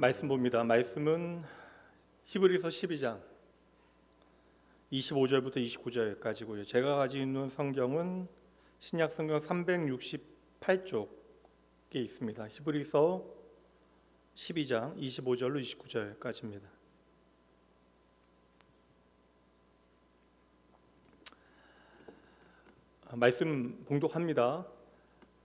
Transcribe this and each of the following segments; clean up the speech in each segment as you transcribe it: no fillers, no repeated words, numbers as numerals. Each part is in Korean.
말씀 봅니다. 말씀은 히브리서 12장 25절부터 29절까지고요. 제가 가지고 있는 성경은 신약 성경 368쪽에 있습니다. 히브리서 12장 25절로 29절까지입니다. 말씀 봉독합니다.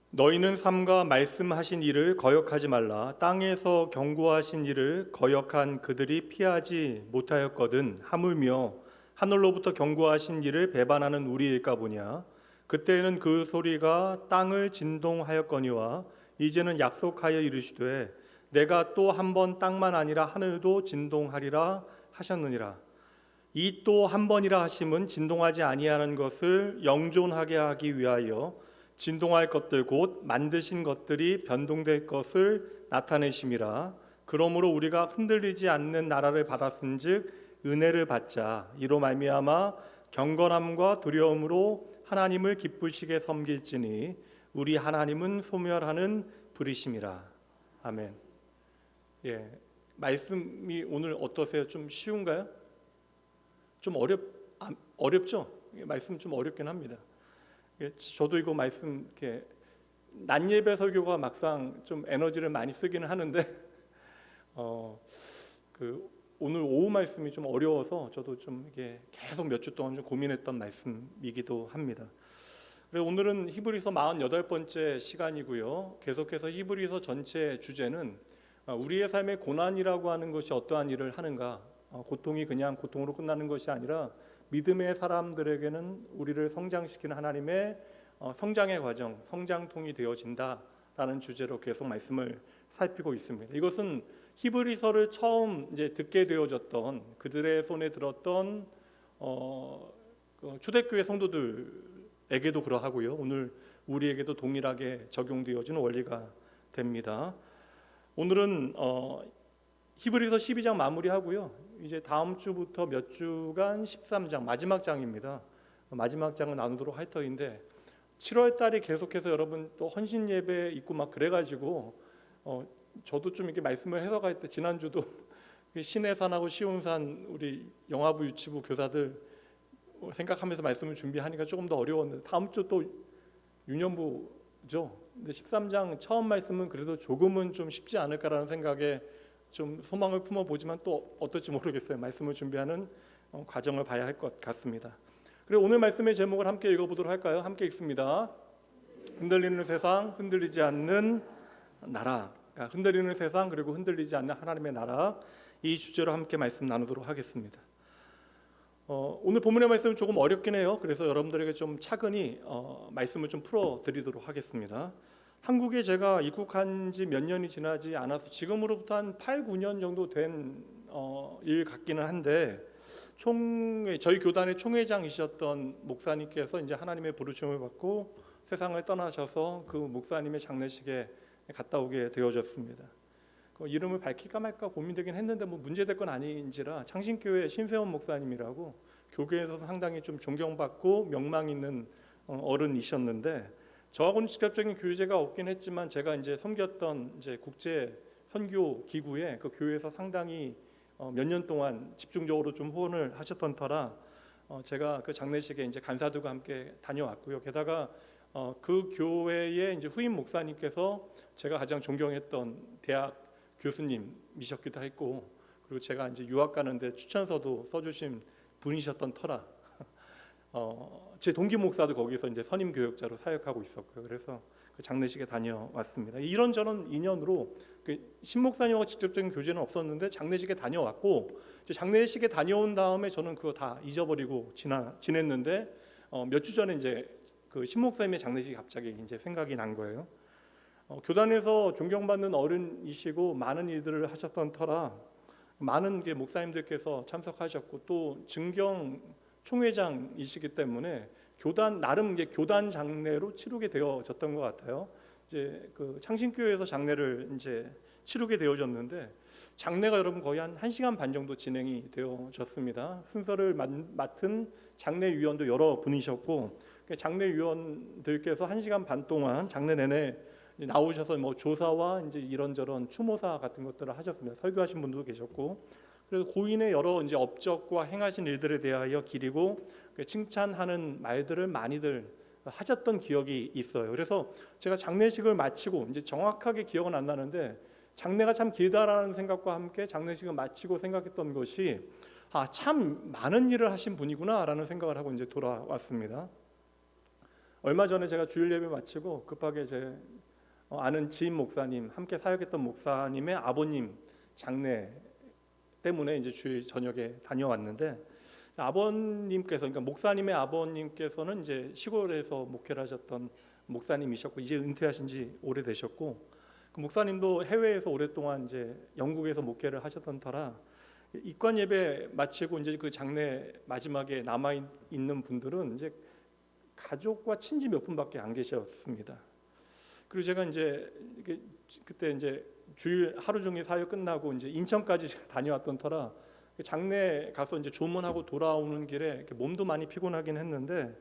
너희는 삼가 말씀하신 일을 거역하지 말라. 땅에서 경고하신 일을 거역한 그들이 피하지 못하였거든 하물며 하늘로부터 경고하신 일을 배반하는 우리일까 보냐. 그때에는 그 소리가 땅을 진동하였거니와 이제는 약속하여 이르시되 내가 또 한 번 땅만 아니라 하늘도 진동하리라 하셨느니라. 이 또 한 번이라 하심은 진동하지 아니하는 것을 영존하게 하기 위하여 진동할 것들 곧 만드신 것들이 변동될 것을 나타내심이라. 그러므로 우리가 흔들리지 않는 나라를 받았은즉 은혜를 받자. 이로 말미암아 경건함과 두려움으로 하나님을 기쁘시게 섬길지니 우리 하나님은 소멸하는 불이심이라. 아멘. 말씀이 오늘 어떠세요? 좀 쉬운가요? 좀 어렵죠? 말씀 좀 어렵긴 합니다. 저도 이거 말씀 이렇게 낮 예배 설교가 막상 좀 에너지를 많이 쓰기는 하는데 오늘 오후 말씀이 좀 어려워서 저도 좀 이게 계속 몇 주 동안 좀 고민했던 말씀이기도 합니다. 그래서 오늘은 히브리서 48번째 시간이고요. 계속해서 히브리서 전체 주제는 우리의 삶의 고난이라고 하는 것이 어떠한 일을 하는가, 고통이 그냥 고통으로 끝나는 것이 아니라 믿음의 사람들에게는 우리를 성장시키는 하나님의 성장의 과정, 성장통이 되어진다라는 주제로 계속 말씀을 살피고 있습니다. 이것은 히브리서를 처음 이제 듣게 되어졌던 그들의 손에 들었던 초대교회 성도들에게도 그러하고요. 오늘 우리에게도 동일하게 적용되어지는 원리가 됩니다. 오늘은 히브리서 12장 마무리하고요. 이제 다음 주부터 몇 주간 13장 마지막 장입니다. 마지막 장을 나누도록 할 터인데 7월 달에 계속해서 여러분 또 헌신 예배 있고 막 그래가지고 저도 좀 이렇게 말씀을 해석할 때 지난주도 신해산하고 시온산 우리 영화부 유치부 교사들 생각하면서 말씀을 준비하니까 조금 더 어려웠는데 다음 주 또 유년부죠. 근데 13장 처음 말씀은 그래도 조금은 좀 쉽지 않을까라는 생각에 좀 소망을 품어보지만 또 어떨지 모르겠어요. 말씀을 준비하는 과정을 봐야 할 것 같습니다. 그리고 오늘 말씀의 제목을 함께 읽어보도록 할까요? 함께 읽습니다. 흔들리는 세상, 흔들리지 않는 나라. 흔들리는 세상 그리고 흔들리지 않는 하나님의 나라, 이 주제로 함께 말씀 나누도록 하겠습니다. 오늘 본문의 말씀은 조금 어렵긴 해요. 그래서 여러분들에게 좀 차근히 말씀을 좀 풀어드리도록 하겠습니다. 한국에 제가 입국한 지 몇 년이 지나지 않아서 지금으로부터 한 8, 9년 정도 된 일 같기는 한데 저희 교단의 총회장이셨던 목사님께서 이제 하나님의 부르심을 받고 세상을 떠나셔서 그 목사님의 장례식에 갔다 오게 되어졌습니다. 그 이름을 밝힐까 말까 고민되긴 했는데 뭐 문제될 건 아닌지라 창신교회 신세원 목사님이라고 교계에서 상당히 좀 존경받고 명망 있는 어른이셨는데 저하고는 직접적인 교제가 없긴 했지만 제가 이제 섬겼던 이제 국제 선교 기구에 그 교회에서 상당히 몇 년 동안 집중적으로 좀 후원을 하셨던 터라 제가 그 장례식에 이제 간사들과 함께 다녀왔고요. 게다가 그 교회의 이제 후임 목사님께서 제가 가장 존경했던 대학 교수님이셨기도 했고, 그리고 제가 이제 유학 가는데 추천서도 써주신 분이셨던 터라 제 동기 목사도 거기서 이제 선임 교역자로 사역하고 있었고요. 그래서 그 장례식에 다녀왔습니다. 이런저런 인연으로 신 목사님하고 직접적인 교제는 없었는데 장례식에 다녀왔고, 이제 장례식에 다녀온 다음에 저는 그거 다 잊어버리고 지냈는데 몇 주 전에 이제 그 신 목사님의 장례식이 갑자기 이제 생각이 난 거예요. 교단에서 존경받는 어른이시고 많은 일들을 하셨던 터라 많은 목사님들께서 참석하셨고 또 증경 총회장이시기 때문에 교단 나름 교단 장례로 치르게 되어졌던 것 같아요. 이제 그 창신교회에서 장례를 이제 치르게 되어졌는데 장례가 여러분 거의 한 1시간 반 정도 진행이 되어졌습니다. 순서를 맡은 장례위원도 여러 분이셨고 장례위원들께서 1시간 반 동안 장례 내내 이제 나오셔서 뭐 조사와 이제 이런저런 추모사 같은 것들을 하셨습니다. 설교하신 분도 계셨고, 그래서 고인의 여러 이제 업적과 행하신 일들에 대하여 기리고 칭찬하는 말들을 많이들 하셨던 기억이 있어요. 그래서 제가 장례식을 마치고 이제 정확하게 기억은 안 나는데 장례가 참 길다라는 생각과 함께 장례식을 마치고 생각했던 것이 참 많은 일을 하신 분이구나라는 생각을 하고 이제 돌아왔습니다. 얼마 전에 제가 주일 예배 마치고 급하게 제 아는 지인 목사님, 함께 사역했던 목사님의 아버님 장례 때문에 이제 주일 저녁에 다녀왔는데, 아버님께서, 그러니까 목사님의 아버님께서는 이제 시골에서 목회를 하셨던 목사님이셨고 이제 은퇴하신 지 오래되셨고, 그 목사님도 해외에서 오랫동안 이제 영국에서 목회를 하셨던 터라 입관 예배 마치고 이제 그 장례 마지막에 남아 있는 분들은 이제 가족과 친지 몇 분밖에 안 계셨습니다. 그리고 제가 이제 그때 이제 주일 하루 종일 사역 끝나고 이제 인천까지 다녀왔던 터라 장례 가서 이제 조문하고 돌아오는 길에 몸도 많이 피곤하긴 했는데,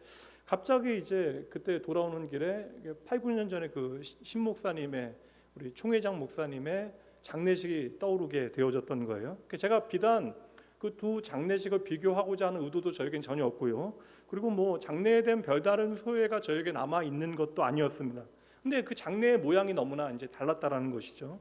갑자기 이제 그때 돌아오는 길에 8, 9년 전에 그 신 목사님의, 우리 총회장 목사님의 장례식이 떠오르게 되어졌던 거예요. 제가 비단 그 두 장례식을 비교하고자 하는 의도도 저에겐 전혀 없고요. 그리고 뭐 장례에 대한 별다른 소외가 저에게 남아 있는 것도 아니었습니다. 근데 그 장례의 모양이 너무나 이제 달랐다라는 것이죠.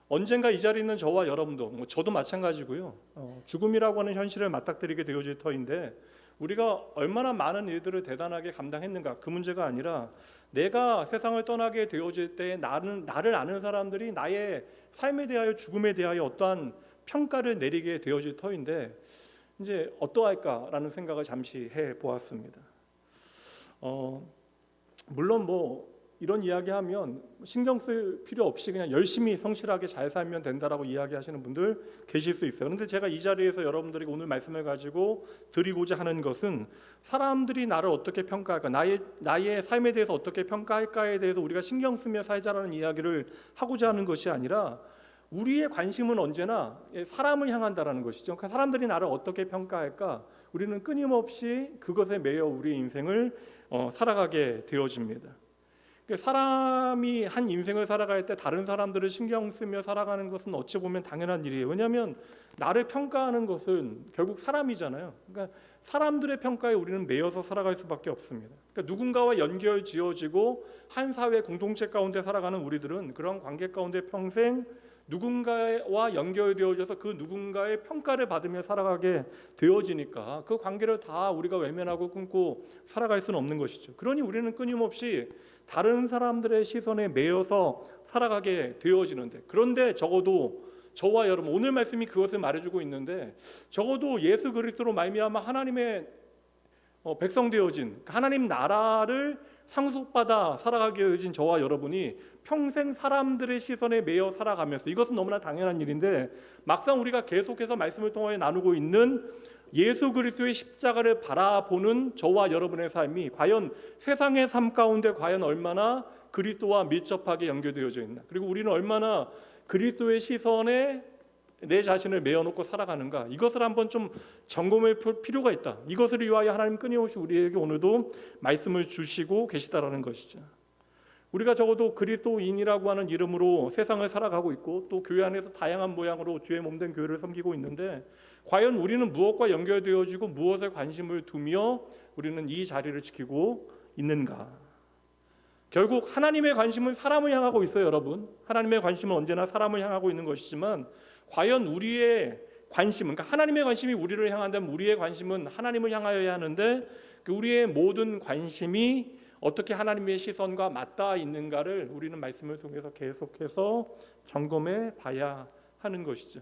언젠가 이 자리에 있는 저와 여러분도, 뭐 저도 마찬가지고요. 죽음이라고 하는 현실을 맞닥뜨리게 되어질 터인데, 우리가 얼마나 많은 일들을 대단하게 감당했는가, 그 문제가 아니라 내가 세상을 떠나게 되어질 때 나를 아는 사람들이 나의 삶에 대하여, 죽음에 대하여 어떠한 평가를 내리게 되어질 터인데 이제 어떠할까라는 생각을 잠시 해보았습니다. 물론 뭐 이런 이야기하면 신경 쓸 필요 없이 그냥 열심히 성실하게 잘 살면 된다라고 이야기하시는 분들 계실 수 있어요. 그런데 제가 이 자리에서 여러분들에게 오늘 말씀을 가지고 드리고자 하는 것은, 사람들이 나를 어떻게 평가할까, 나의 삶에 대해서 어떻게 평가할까에 대해서 우리가 신경 쓰며 살자라는 이야기를 하고자 하는 것이 아니라, 우리의 관심은 언제나 사람을 향한다라는 것이죠. 그러니까 사람들이 나를 어떻게 평가할까, 우리는 끊임없이 그것에 매여 우리의 인생을 살아가게 되어집니다. 사람이 한 인생을 살아갈 때 다른 사람들을 신경 쓰며 살아가는 것은 어찌 보면 당연한 일이에요. 왜냐하면 나를 평가하는 것은 결국 사람이잖아요. 그러니까 사람들의 평가에 우리는 매여서 살아갈 수밖에 없습니다. 그러니까 누군가와 연결 지어지고 한 사회 공동체 가운데 살아가는 우리들은 그런 관계 가운데 평생 누군가와 연결되어져서 그 누군가의 평가를 받으며 살아가게 되어지니까 그 관계를 다 우리가 외면하고 끊고 살아갈 수는 없는 것이죠. 그러니 우리는 끊임없이 다른 사람들의 시선에 매여서 살아가게 되어지는데, 그런데 적어도 저와 여러분, 오늘 말씀이 그것을 말해주고 있는데, 적어도 예수 그리스도로 말미암아 하나님의 백성 되어진 하나님 나라를 상속받아 살아가게 되어진 저와 여러분이 평생 사람들의 시선에 매여 살아가면서, 이것은 너무나 당연한 일인데 막상 우리가 계속해서 말씀을 통해 나누고 있는 예수 그리스도의 십자가를 바라보는 저와 여러분의 삶이 과연 세상의 삶 가운데 과연 얼마나 그리스도와 밀접하게 연결되어져 있나, 그리고 우리는 얼마나 그리스도의 시선에 내 자신을 메어놓고 살아가는가, 이것을 한번 좀 점검할 필요가 있다. 이것을 위하여 하나님 끊임없이 우리에게 오늘도 말씀을 주시고 계시다라는 것이죠. 우리가 적어도 그리스도인이라고 하는 이름으로 세상을 살아가고 있고, 또 교회 안에서 다양한 모양으로 주의 몸된 교회를 섬기고 있는데, 과연 우리는 무엇과 연결되어지고 무엇에 관심을 두며 우리는 이 자리를 지키고 있는가? 결국 하나님의 관심은 사람을 향하고 있어요, 여러분. 하나님의 관심은 언제나 사람을 향하고 있는 것이지만, 과연 우리의 관심은, 그러니까 하나님의 관심이 우리를 향한다면 우리의 관심은 하나님을 향하여야 하는데, 우리의 모든 관심이 어떻게 하나님의 시선과 맞닿아 있는가를 우리는 말씀을 통해서 계속해서 점검해 봐야 하는 것이죠.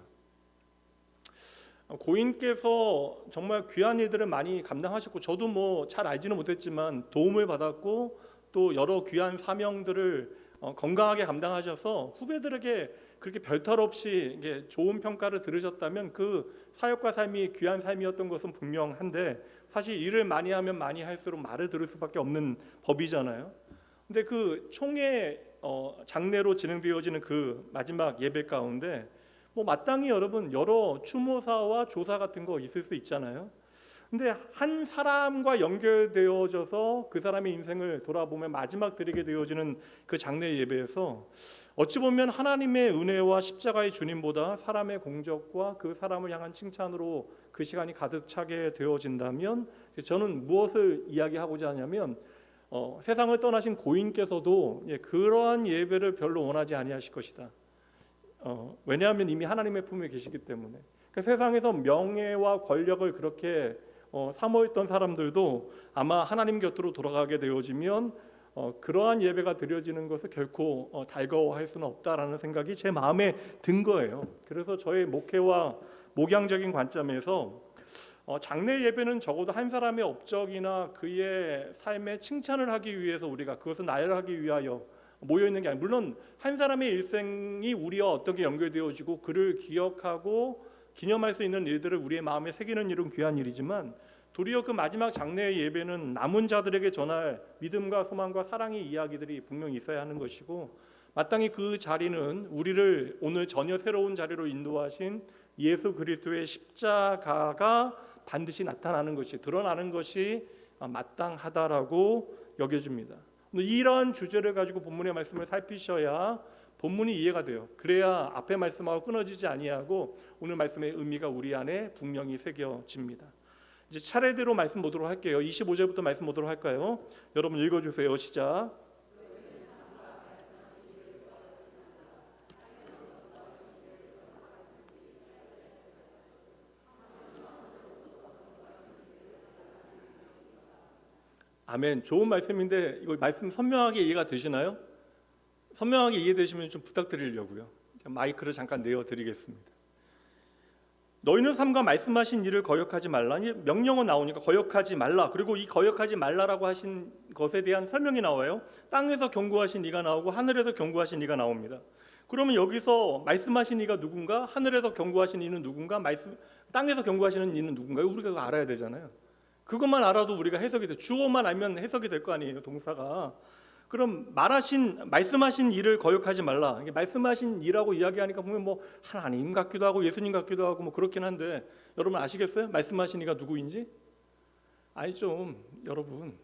고인께서 정말 귀한 일들을 많이 감당하셨고, 저도 뭐 잘 알지는 못했지만 도움을 받았고, 또 여러 귀한 사명들을 건강하게 감당하셔서 후배들에게 그렇게 별탈 없이 좋은 평가를 들으셨다면 그 사역과 삶이 귀한 삶이었던 것은 분명한데, 사실 일을 많이 하면 많이 할수록 말을 들을 수밖에 없는 법이잖아요. 근데 그 총회 장례로 진행되어지는 그 마지막 예배 가운데 뭐 마땅히 여러분 여러 추모사와 조사 같은 거 있을 수 있잖아요. 근데 한 사람과 연결되어져서 그 사람의 인생을 돌아보면 마지막 드리게 되어지는 그 장례 예배에서 어찌 보면 하나님의 은혜와 십자가의 주님보다 사람의 공적과 그 사람을 향한 칭찬으로 그 시간이 가득 차게 되어진다면, 저는 무엇을 이야기하고자 하냐면 세상을 떠나신 고인께서도 그러한 예배를 별로 원하지 아니하실 것이다. 왜냐하면 이미 하나님의 품에 계시기 때문에. 그러니까 세상에서 명예와 권력을 그렇게 사모했던 사람들도 아마 하나님 곁으로 돌아가게 되어지면 그러한 예배가 드려지는 것을 결코 달거워할 수는 없다라는 생각이 제 마음에 든 거예요. 그래서 저의 목회와 목양적인 관점에서 장례 예배는 적어도 한 사람의 업적이나 그의 삶에 칭찬을 하기 위해서 우리가 그것을 나열하기 위하여 모여 있는 게 아니라, 물론 한 사람의 일생이 우리와 어떻게 연결되어지고 그를 기억하고 기념할 수 있는 일들을 우리의 마음에 새기는 일은 귀한 일이지만, 도리어 그 마지막 장례의 예배는 남은 자들에게 전할 믿음과 소망과 사랑의 이야기들이 분명히 있어야 하는 것이고, 마땅히 그 자리는 우리를 오늘 전혀 새로운 자리로 인도하신 예수 그리스도의 십자가가 반드시 나타나는 것이, 드러나는 것이 마땅하다라고 여겨집니다. 이러한 주제를 가지고 본문의 말씀을 살피셔야 본문이 이해가 돼요. 그래야 앞에 말씀하고 끊어지지 아니하고 오늘 말씀의 의미가 우리 안에 분명히 새겨집니다. 이제 차례대로 말씀 보도록 할게요. 25절부터 말씀 보도록 할까요? 여러분 읽어주세요. 시작. 아멘. 좋은 말씀인데 이거 말씀 선명하게 이해가 되시나요? 선명하게 이해되시면 좀 부탁드리려고요. 마이크를 잠깐 내어드리겠습니다. 너희는 삼가 말씀하신 일을 거역하지 말라. 명령은 나오니까 거역하지 말라. 그리고 이 거역하지 말라라고 하신 것에 대한 설명이 나와요. 땅에서 경고하신 이가 나오고 하늘에서 경고하신 이가 나옵니다. 그러면 여기서 말씀하신 이가 누군가, 하늘에서 경고하신 이는 누군가, 땅에서 경고하시는 이는 누군가요? 우리가 그거 알아야 되잖아요. 그것만 알아도 우리가 해석이 돼. 주어만 알면 해석이 될 거 아니에요, 동사가. 그럼 말씀하신 일을 거역하지 말라. 말씀하신 일하고 이야기하니까 보면 뭐 하나님 같기도 하고 예수님 같기도 하고 뭐 그렇긴 한데, 여러분 아시겠어요? 말씀하신 이가 누구인지? 아니 좀 여러분,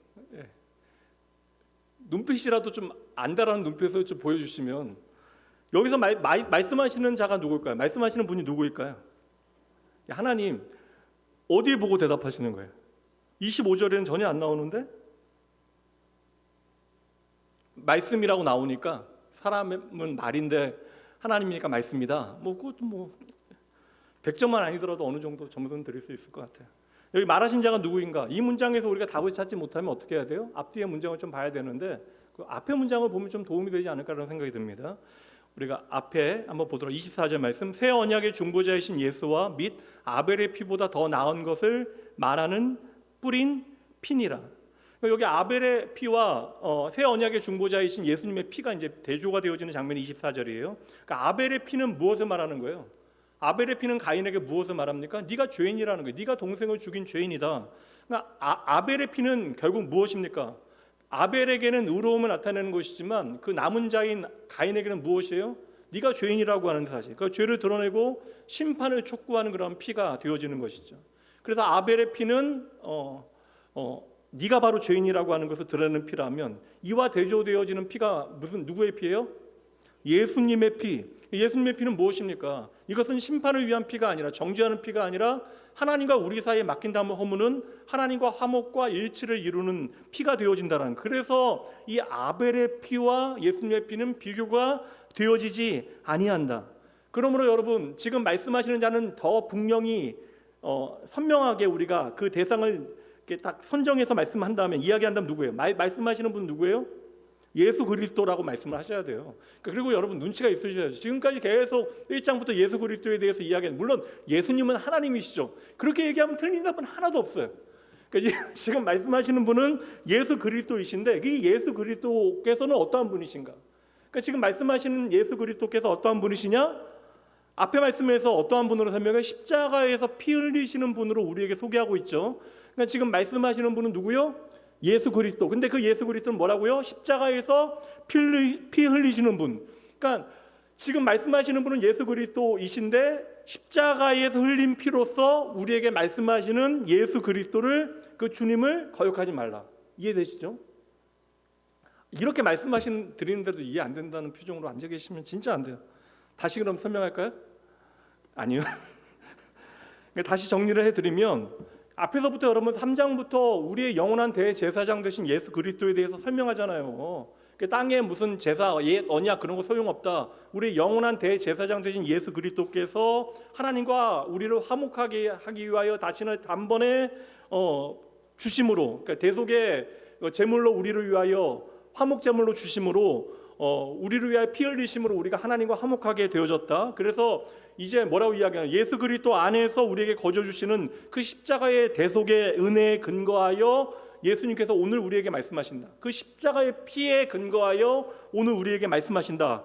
눈빛이라도 좀 안다라는 눈빛을 좀 보여주시면, 여기서 말씀하시는 자가 누구일까요? 말씀하시는 분이 누구일까요? 하나님. 어디에 보고 대답하시는 거예요? 25절에는 전혀 안 나오는데 말씀이라고 나오니까 사람은 말인데 하나님이니까 말씀이다. 그것도 100점만 아니더라도 어느 정도 점수는 드릴 수 있을 것 같아요. 여기 말하신 자가 누구인가? 이 문장에서 우리가 답을 찾지 못하면 어떻게 해야 돼요? 앞뒤의 문장을 좀 봐야 되는데 그 앞의 문장을 보면 좀 도움이 되지 않을까라는 생각이 듭니다. 우리가 앞에 한번 보도록 24절 말씀, 새 언약의 중보자이신 예수와 및 아벨의 피보다 더 나은 것을 말하는 뿌린 피니라. 여기 아벨의 피와 새 언약의 중보자이신 예수님의 피가 이제 대조가 되어지는 장면이 24절이에요. 그러니까 아벨의 피는 무엇을 말하는 거예요? 아벨의 피는 가인에게 무엇을 말합니까? 네가 죄인이라는 거예요. 네가 동생을 죽인 죄인이다. 그러니까 아벨의 피는 결국 무엇입니까? 아벨에게는 의로움을 나타내는 것이지만 그 남은 자인 가인에게는 무엇이에요? 네가 죄인이라고 하는 사실. 그 죄를 드러내고 심판을 촉구하는 그런 피가 되어지는 것이죠. 그래서 아벨의 피는 네가 바로 죄인이라고 하는 것을 드러내는 피라면, 이와 대조되어지는 피가 누구의 피예요? 예수님의 피. 예수님의 피는 무엇입니까? 이것은 심판을 위한 피가 아니라, 정죄하는 피가 아니라 하나님과 우리 사이에 막힌 담을 허무는 하나님과 화목과 일치를 이루는 피가 되어진다는. 그래서 이 아벨의 피와 예수님의 피는 비교가 되어지지 아니한다. 그러므로 여러분, 지금 말씀하시는 자는 더 분명히 선명하게 우리가 그 대상을 이렇게 딱 선정해서 말씀한다면, 이야기한다면 누구예요? 말씀하시는 분 누구예요? 예수 그리스도라고 말씀을 하셔야 돼요. 그리고 여러분 눈치가 있으셔야죠. 지금까지 계속 1장부터 예수 그리스도에 대해서 이야기하는, 물론 예수님은 하나님이시죠. 그렇게 얘기하면 틀린 답은 하나도 없어요. 그러니까 지금 말씀하시는 분은 예수 그리스도이신데, 이 예수 그리스도께서는 어떠한 분이신가? 그러니까 지금 말씀하시는 예수 그리스도께서 어떠한 분이시냐? 앞에 말씀에서 어떠한 분으로 설명해? 십자가에서 피 흘리시는 분으로 우리에게 소개하고 있죠. 그러니까 지금 말씀하시는 분은 누구요? 예수 그리스도. 근데 그 예수 그리스도는 뭐라고요? 십자가에서 피 흘리시는 분. 그러니까 지금 말씀하시는 분은 예수 그리스도이신데 십자가에서 흘린 피로써 우리에게 말씀하시는 예수 그리스도를, 그 주님을 거역하지 말라. 이해되시죠? 이렇게 드리는데도 이해 안 된다는 표정으로 앉아 계시면 진짜 안 돼요. 다시 그럼 설명할까요? 아니요. 다시 정리를 해드리면, 앞에서부터 여러분 3장부터 우리의 영원한 대제사장 되신 예수 그리스도에 대해서 설명하잖아요. 땅에 무슨 제사, 언약 그런 거 소용없다. 우리 영원한 대제사장 되신 예수 그리스도께서 하나님과 우리를 화목하게 하기 위하여 자신을 단번에 주심으로, 그러니까 대속의 제물로 우리를 위하여 화목 제물로 주심으로, 우리를 위하여 피 흘리심으로 우리가 하나님과 화목하게 되어졌다. 그래서 이제 뭐라고 이야기하냐, 예수 그리스도 안에서 우리에게 거저 주시는 그 십자가의 대속의 은혜에 근거하여 예수님께서 오늘 우리에게 말씀하신다. 그 십자가의 피에 근거하여 오늘 우리에게 말씀하신다.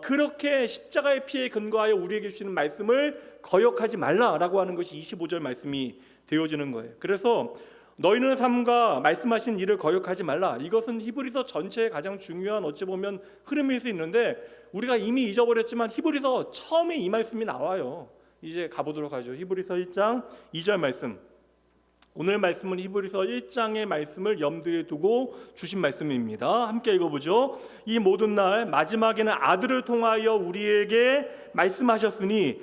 그렇게 십자가의 피에 근거하여 우리에게 주시는 말씀을 거역하지 말라라고 하는 것이 25절 말씀이 되어지는 거예요. 그래서 너희는 삼가 말씀하신 일을 거역하지 말라. 이것은 히브리서 전체의 가장 중요한 어찌 보면 흐름일 수 있는데, 우리가 이미 잊어버렸지만 히브리서 처음에 이 말씀이 나와요. 이제 가보도록 하죠. 히브리서 1장 2절 말씀. 오늘 말씀은 히브리서 1장의 말씀을 염두에 두고 주신 말씀입니다. 함께 읽어보죠. 이 모든 날 마지막에는 아들을 통하여 우리에게 말씀하셨으니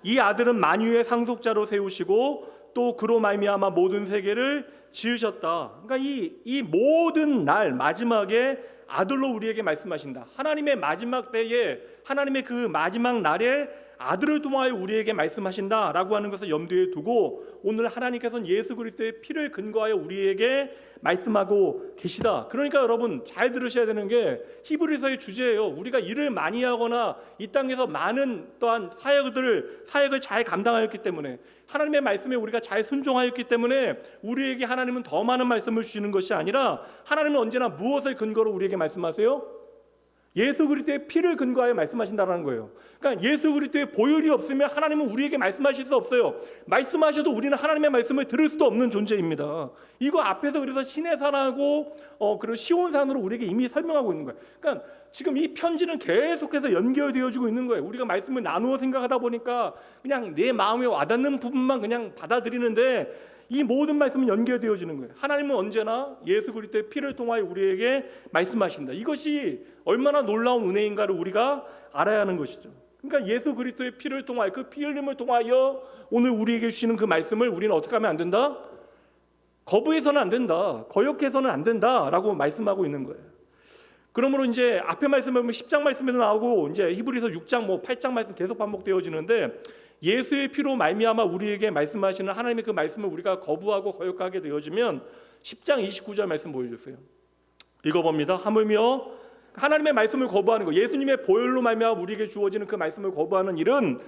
이 아들은 만유의 상속자로 세우시고 또 그로 말미암아 모든 세계를 지으셨다. 그러니까 이 모든 날 마지막에 아들로 우리에게 말씀하신다. 하나님의 마지막 때에, 하나님의 그 마지막 날에 아들을 통하여 우리에게 말씀하신다라고 하는 것을 염두에 두고 오늘 하나님께서는 예수 그리스도의 피를 근거하여 우리에게 말씀하고 계시다. 그러니까 여러분 잘 들으셔야 되는 게 히브리서의 주제예요. 우리가 일을 많이 하거나 이 땅에서 많은 또한 사역을 잘 감당하였기 때문에, 하나님의 말씀에 우리가 잘 순종하였기 때문에 우리에게 하나님은 더 많은 말씀을 주시는 것이 아니라, 하나님은 언제나 무엇을 근거로 우리에게 말씀하세요? 예수 그리스도의 피를 근거하여 말씀하신다는 거예요. 그러니까 예수 그리스도의 보혈이 없으면 하나님은 우리에게 말씀하실 수 없어요. 말씀하셔도 우리는 하나님의 말씀을 들을 수도 없는 존재입니다. 이거 앞에서 그래서 시내산하고 그리고 시온산으로 우리에게 이미 설명하고 있는 거예요. 그러니까 지금 이 편지는 계속해서 연결되어지고 있는 거예요. 우리가 말씀을 나누어 생각하다 보니까 그냥 내 마음에 와닿는 부분만 그냥 받아들이는데, 이 모든 말씀은 연결되어지는 거예요. 하나님은 언제나 예수 그리스도의 피를 통하여 우리에게 말씀하신다. 이것이 얼마나 놀라운 은혜인가를 우리가 알아야 하는 것이죠. 그러니까 예수 그리스도의 피를 통하여, 그 피 흘림을 통하여 오늘 우리에게 주시는 그 말씀을 우리는 어떻게 하면 안 된다? 거부해서는 안 된다. 거역해서는 안 된다라고 말씀하고 있는 거예요. 그러므로 이제 앞에 말씀을 보면 10장 말씀에도 나오고 이제 히브리서 6장 8장 말씀 계속 반복되어지는데, 예수의 피로 말미암아 우리에게 말씀하시는 하나님의 그 말씀을 우리가 거부하고 거역하게 되어지면 10장 29절 말씀 보여주세요. 읽어봅니다. 하물며 하나님의 말씀을 거부하는 거, 예수님의 보혈로 말미암아 우리에게 주어지는 그 말씀을 거부하는 일은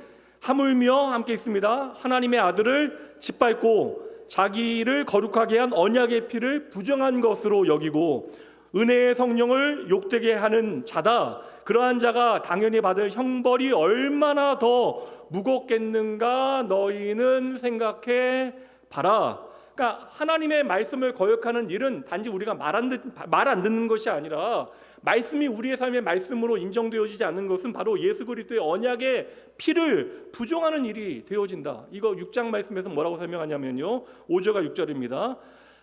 하물며, 함께 있습니다, 하나님의 아들을 짓밟고 자기를 거룩하게 한 언약의 피를 부정한 것으로 여기고 은혜의 성령을 욕되게 하는 자다. 그러한 자가 당연히 받을 형벌이 얼마나 더 무겁겠는가 너희는 생각해 봐라. 그러니까 하나님의 말씀을 거역하는 일은 단지 우리가 말 안 듣는 것이 아니라, 말씀이 우리의 삶의 말씀으로 인정되어지지 않는 것은 바로 예수 그리스도의 언약의 피를 부정하는 일이 되어진다. 이거 6장 말씀에서 뭐라고 설명하냐면요, 5절과 6절입니다.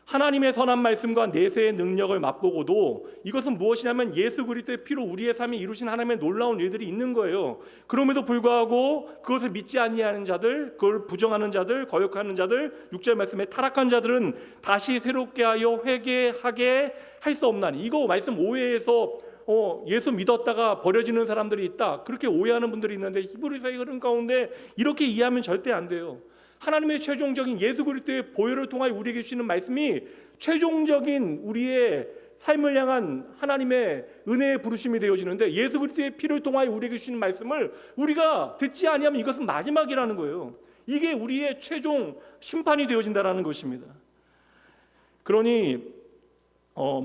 하나님의 선한 말씀과 내세의 능력을 맛보고도, 이것은 무엇이냐면 예수 그리스도의 피로 우리의 삶에 이루신 하나님의 놀라운 일들이 있는 거예요. 그럼에도 불구하고 그것을 믿지 아니하는 자들, 그걸 부정하는 자들, 거역하는 자들, 6절 말씀에 타락한 자들은 다시 새롭게 하여 회개하게 할 수 없나니. 이거 말씀 오해해서 예수 믿었다가 버려지는 사람들이 있다, 그렇게 오해하는 분들이 있는데, 히브리서의 흐름 가운데 이렇게 이해하면 절대 안 돼요. 하나님의 최종적인 예수 그리스도의 보혈을 통하여 우리에게 주시는 말씀이 최종적인 우리의 삶을 향한 하나님의 은혜의 부르심이 되어지는데, 예수 그리스도의 피를 통하여 우리에게 주시는 말씀을 우리가 듣지 아니하면 이것은 마지막이라는 거예요. 이게 우리의 최종 심판이 되어진다는 것입니다. 그러니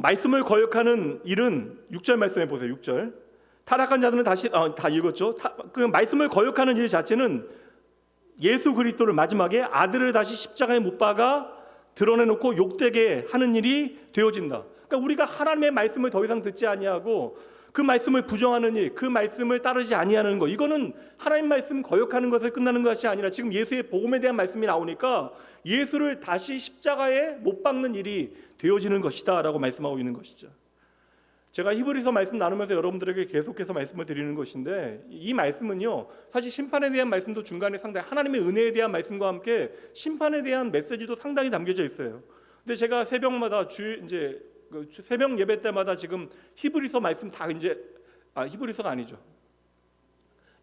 말씀을 거역하는 일은 6절 말씀에 보세요. 6절. 타락한 자들은 다시 다 읽었죠. 그 말씀을 거역하는 일 자체는 예수 그리스도를 마지막에 아들을 다시 십자가에 못 박아 드러내놓고 욕되게 하는 일이 되어진다. 그러니까 우리가 하나님의 말씀을 더 이상 듣지 아니하고 그 말씀을 부정하는 일, 그 말씀을 따르지 아니하는 것, 이거는 하나님 말씀 거역하는 것에 끝나는 것이 아니라 지금 예수의 복음에 대한 말씀이 나오니까 예수를 다시 십자가에 못 박는 일이 되어지는 것이다 라고 말씀하고 있는 것이죠. 제가 히브리서 말씀 나누면서 여러분들에게 계속해서 말씀을 드리는 것인데, 이 말씀은요 사실 심판에 대한 말씀도 중간에 상당히 하나님의 은혜에 대한 말씀과 함께 심판에 대한 메시지도 상당히 담겨져 있어요. 근데 제가 새벽마다 새벽 예배 때마다 지금 히브리서 말씀 다 히브리서가 아니죠,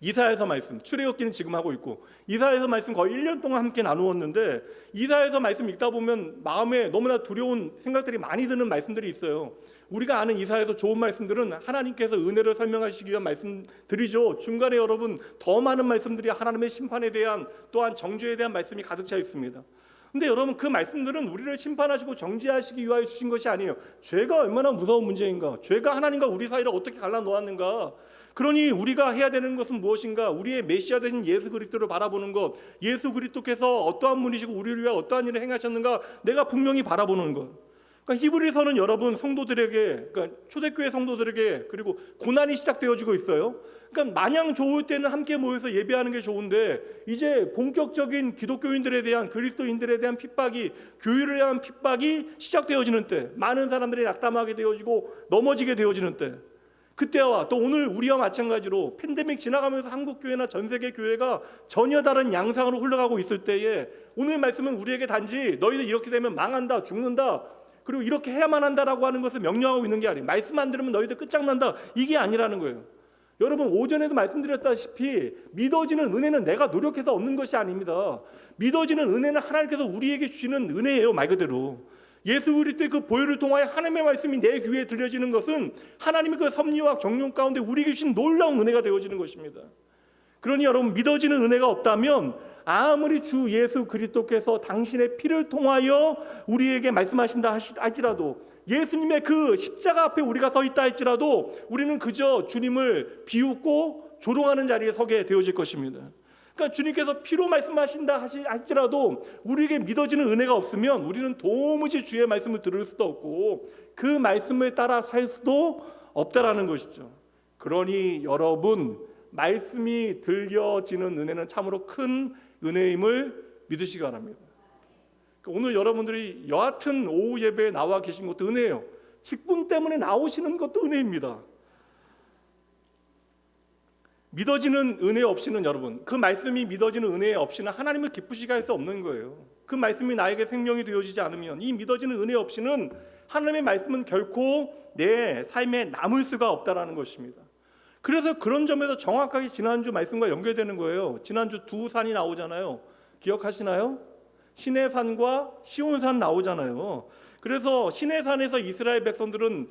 이사야서 말씀, 출애굽기는 지금 하고 있고 이사야서 말씀 거의 1년 동안 함께 나누었는데, 이사야서 말씀 읽다 보면 마음에 너무나 두려운 생각들이 많이 드는 말씀들이 있어요. 우리가 아는 이사야서 좋은 말씀들은 하나님께서 은혜를 설명하시기 위한 말씀들이죠. 중간에 여러분 더 많은 말씀들이 하나님의 심판에 대한, 또한 정죄에 대한 말씀이 가득 차 있습니다. 근데 여러분 그 말씀들은 우리를 심판하시고 정죄하시기 위하여 주신 것이 아니에요. 죄가 얼마나 무서운 문제인가, 죄가 하나님과 우리 사이를 어떻게 갈라놓았는가. 그러니 우리가 해야 되는 것은 무엇인가? 우리의 메시아 되신 예수 그리스도를 바라보는 것, 예수 그리스도께서 어떠한 분이시고 우리를 위해 어떠한 일을 행하셨는가 내가 분명히 바라보는 것. 그러니까 히브리서는 여러분 성도들에게, 그러니까 초대교회 성도들에게, 그리고 고난이 시작되어지고 있어요. 그러니까 마냥 좋을 때는 함께 모여서 예배하는 게 좋은데, 이제 본격적인 기독교인들에 대한, 그리스도인들에 대한 핍박이, 교회를 향한 핍박이 시작되어지는 때, 많은 사람들이 낙담하게 되어지고 넘어지게 되어지는 때, 그때와 또 오늘 우리와 마찬가지로 팬데믹 지나가면서 한국 교회나 전 세계 교회가 전혀 다른 양상으로 흘러가고 있을 때에, 오늘 말씀은 우리에게 단지 너희들 이렇게 되면 망한다, 죽는다, 그리고 이렇게 해야만 한다라고 하는 것을 명령하고 있는 게 아니에요. 말씀 안 들으면 너희들 끝장난다, 이게 아니라는 거예요. 여러분 오전에도 말씀드렸다시피 믿어지는 은혜는 내가 노력해서 얻는 것이 아닙니다. 믿어지는 은혜는 하나님께서 우리에게 주시는 은혜예요. 말 그대로 예수 그리스도의 그 보혈을 통하여 하나님의 말씀이 내 귀에 들려지는 것은 하나님의 그 섭리와 경륜 가운데 우리에게 주신 놀라운 은혜가 되어지는 것입니다. 그러니 여러분 믿어지는 은혜가 없다면 아무리 주 예수 그리스도께서 당신의 피를 통하여 우리에게 말씀하신다 할지라도, 예수님의 그 십자가 앞에 우리가 서 있다 할지라도 우리는 그저 주님을 비웃고 조롱하는 자리에 서게 되어질 것입니다. 그러니까 주님께서 피로 말씀하신다 할지라도 우리에게 믿어지는 은혜가 없으면 우리는 도무지 주의 말씀을 들을 수도 없고 그 말씀을 따라 살 수도 없다라는 것이죠. 그러니 여러분 말씀이 들려지는 은혜는 참으로 큰 은혜임을 믿으시기 바랍니다. 오늘 여러분들이 여하튼 오후 예배에 나와 계신 것도 은혜예요. 직분 때문에 나오시는 것도 은혜입니다. 믿어지는 은혜 없이는, 여러분 그 말씀이 믿어지는 은혜 없이는 하나님을 기쁘시게 할 수 없는 거예요. 그 말씀이 나에게 생명이 되어지지 않으면, 이 믿어지는 은혜 없이는 하나님의 말씀은 결코 내 삶에 남을 수가 없다라는 것입니다. 그래서 그런 점에서 정확하게 지난주 말씀과 연결되는 거예요. 지난주 두 산이 나오잖아요. 기억하시나요? 시내산과 시온산 나오잖아요. 그래서 시내산에서 이스라엘 백성들은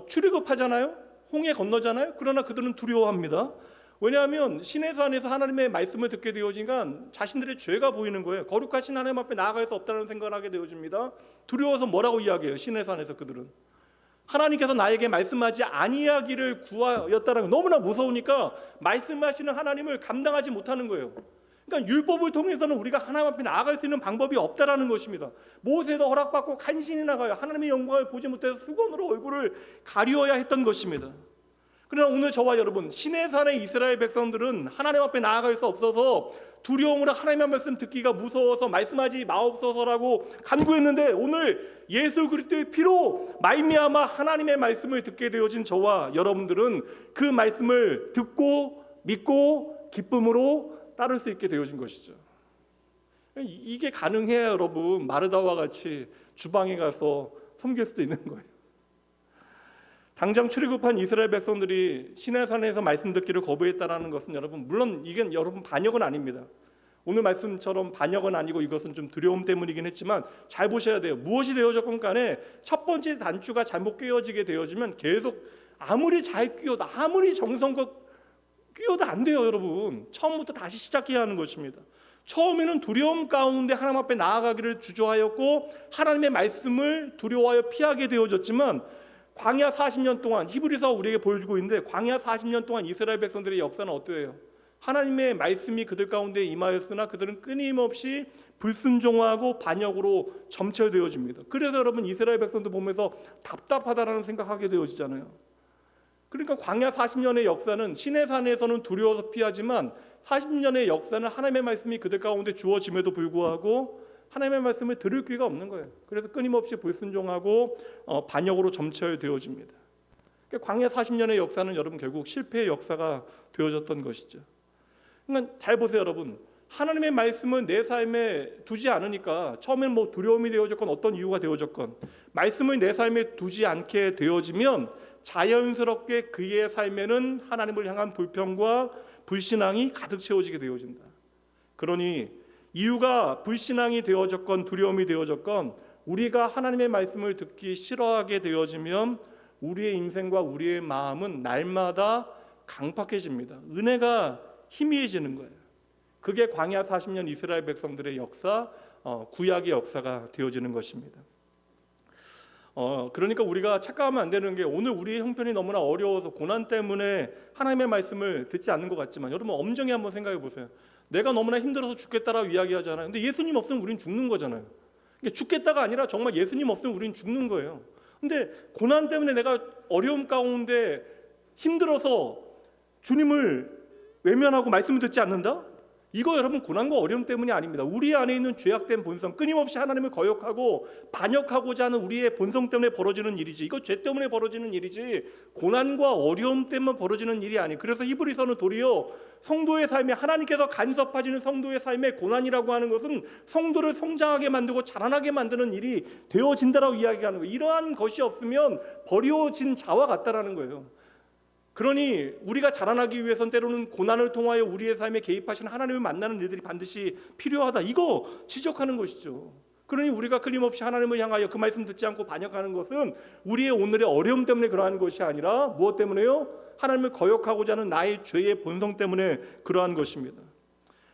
출애굽하잖아요. 홍해 건너잖아요. 그러나 그들은 두려워합니다. 왜냐하면 시내산에서 하나님의 말씀을 듣게 되어지니까 자신들의 죄가 보이는 거예요. 거룩하신 하나님 앞에 나아갈 수 없다는 생각을 하게 되어집니다. 두려워서 뭐라고 이야기해요? 시내산에서 그들은 하나님께서 나에게 말씀하지 아니하기를 구하였다라는, 너무나 무서우니까 말씀하시는 하나님을 감당하지 못하는 거예요. 그러니까 율법을 통해서는 우리가 하나님 앞에 나아갈 수 있는 방법이 없다라는 것입니다. 모세도 허락받고 간신히 나가요. 하나님의 영광을 보지 못해서 수건으로 얼굴을 가리어야 했던 것입니다. 그러나 오늘 저와 여러분, 시내산의 이스라엘 백성들은 하나님 앞에 나아갈 수 없어서 두려움으로 하나님의 말씀 듣기가 무서워서 말씀하지 마옵소서라고 간구했는데, 오늘 예수 그리스도의 피로 말미암아 하나님의 말씀을 듣게 되어진 저와 여러분들은 그 말씀을 듣고 믿고 기쁨으로 따를 수 있게 되어진 것이죠. 이게 가능해야 여러분 마르다와 같이 주방에 가서 섬길 수도 있는 거예요. 당장 출애굽한 이스라엘 백성들이 시내산에서 말씀 듣기를 거부했다라는 것은, 여러분 물론 이게 여러분 반역은 아닙니다. 오늘 말씀처럼 반역은 아니고 이것은 좀 두려움 때문이긴 했지만 잘 보셔야 돼요. 무엇이 되어졌건 간에 첫 번째 단추가 잘못 끼워지게 되어지면 계속 아무리 잘 끼워도, 아무리 정성껏 끼워도 안 돼요. 여러분 처음부터 다시 시작해야 하는 것입니다. 처음에는 두려움 가운데 하나님 앞에 나아가기를 주저하였고 하나님의 말씀을 두려워하여 피하게 되어졌지만, 광야 40년 동안, 히브리서 우리에게 보여주고 있는데 광야 40년 동안 이스라엘 백성들의 역사는 어떠해요? 하나님의 말씀이 그들 가운데 임하였으나 그들은 끊임없이 불순종하고 반역으로 점철되어집니다. 그래서 여러분 이스라엘 백성들 보면서 답답하다라는 생각하게 되어지잖아요. 그러니까 광야 40년의 역사는 시내산에서는 두려워서 피하지만 40년의 역사는 하나님의 말씀이 그들 가운데 주어짐에도 불구하고 하나님의 말씀을 들을 귀가 없는 거예요. 그래서 끊임없이 불순종하고 반역으로 점철되어집니다. 그러니까 광야 40년의 역사는 여러분 결국 실패의 역사가 되어졌던 것이죠. 그러니까 잘 보세요, 여러분. 하나님의 말씀은 내 삶에 두지 않으니까 처음엔 뭐 두려움이 되어졌건 어떤 이유가 되어졌건 말씀을 내 삶에 두지 않게 되어지면 자연스럽게 그의 삶에는 하나님을 향한 불평과 불신앙이 가득 채워지게 되어진다. 그러니 이유가 불신앙이 되어졌건 두려움이 되어졌건 우리가 하나님의 말씀을 듣기 싫어하게 되어지면 우리의 인생과 우리의 마음은 날마다 강팍해집니다. 은혜가 희미해지는 거예요. 그게 광야 40년 이스라엘 백성들의 역사, 구약의 역사가 되어지는 것입니다. 그러니까 우리가 착각하면 안 되는 게 오늘 우리의 형편이 너무나 어려워서 고난 때문에 하나님의 말씀을 듣지 않는 것 같지만 여러분 엄정히 한번 생각해 보세요. 내가 너무나 힘들어서 죽겠다라고 이야기하잖아요. 근데 예수님 없으면 우린 죽는 거잖아요. 그러니까 죽겠다가 아니라 정말 예수님 없으면 우린 죽는 거예요. 근데 고난 때문에 내가 어려움 가운데 힘들어서 주님을 외면하고 말씀을 듣지 않는다? 이거 여러분 고난과 어려움 때문이 아닙니다. 우리 안에 있는 죄악된 본성, 끊임없이 하나님을 거역하고 반역하고자 하는 우리의 본성 때문에 벌어지는 일이지, 이거 죄 때문에 벌어지는 일이지 고난과 어려움 때문에 벌어지는 일이 아니에요. 그래서 히브리서는 도리어 성도의 삶에 하나님께서 간섭하시는 성도의 삶에 고난이라고 하는 것은 성도를 성장하게 만들고 자라나게 만드는 일이 되어진다라고 이야기하는 거예요. 이러한 것이 없으면 버려진 자와 같다라는 거예요. 그러니 우리가 자라나기 위해서는 때로는 고난을 통하여 우리의 삶에 개입하시는 하나님을 만나는 일들이 반드시 필요하다, 이거 지적하는 것이죠. 그러니 우리가 끊임없이 하나님을 향하여 그 말씀 듣지 않고 반역하는 것은 우리의 오늘의 어려움 때문에 그러한 것이 아니라 무엇 때문에요? 하나님을 거역하고자 하는 나의 죄의 본성 때문에 그러한 것입니다.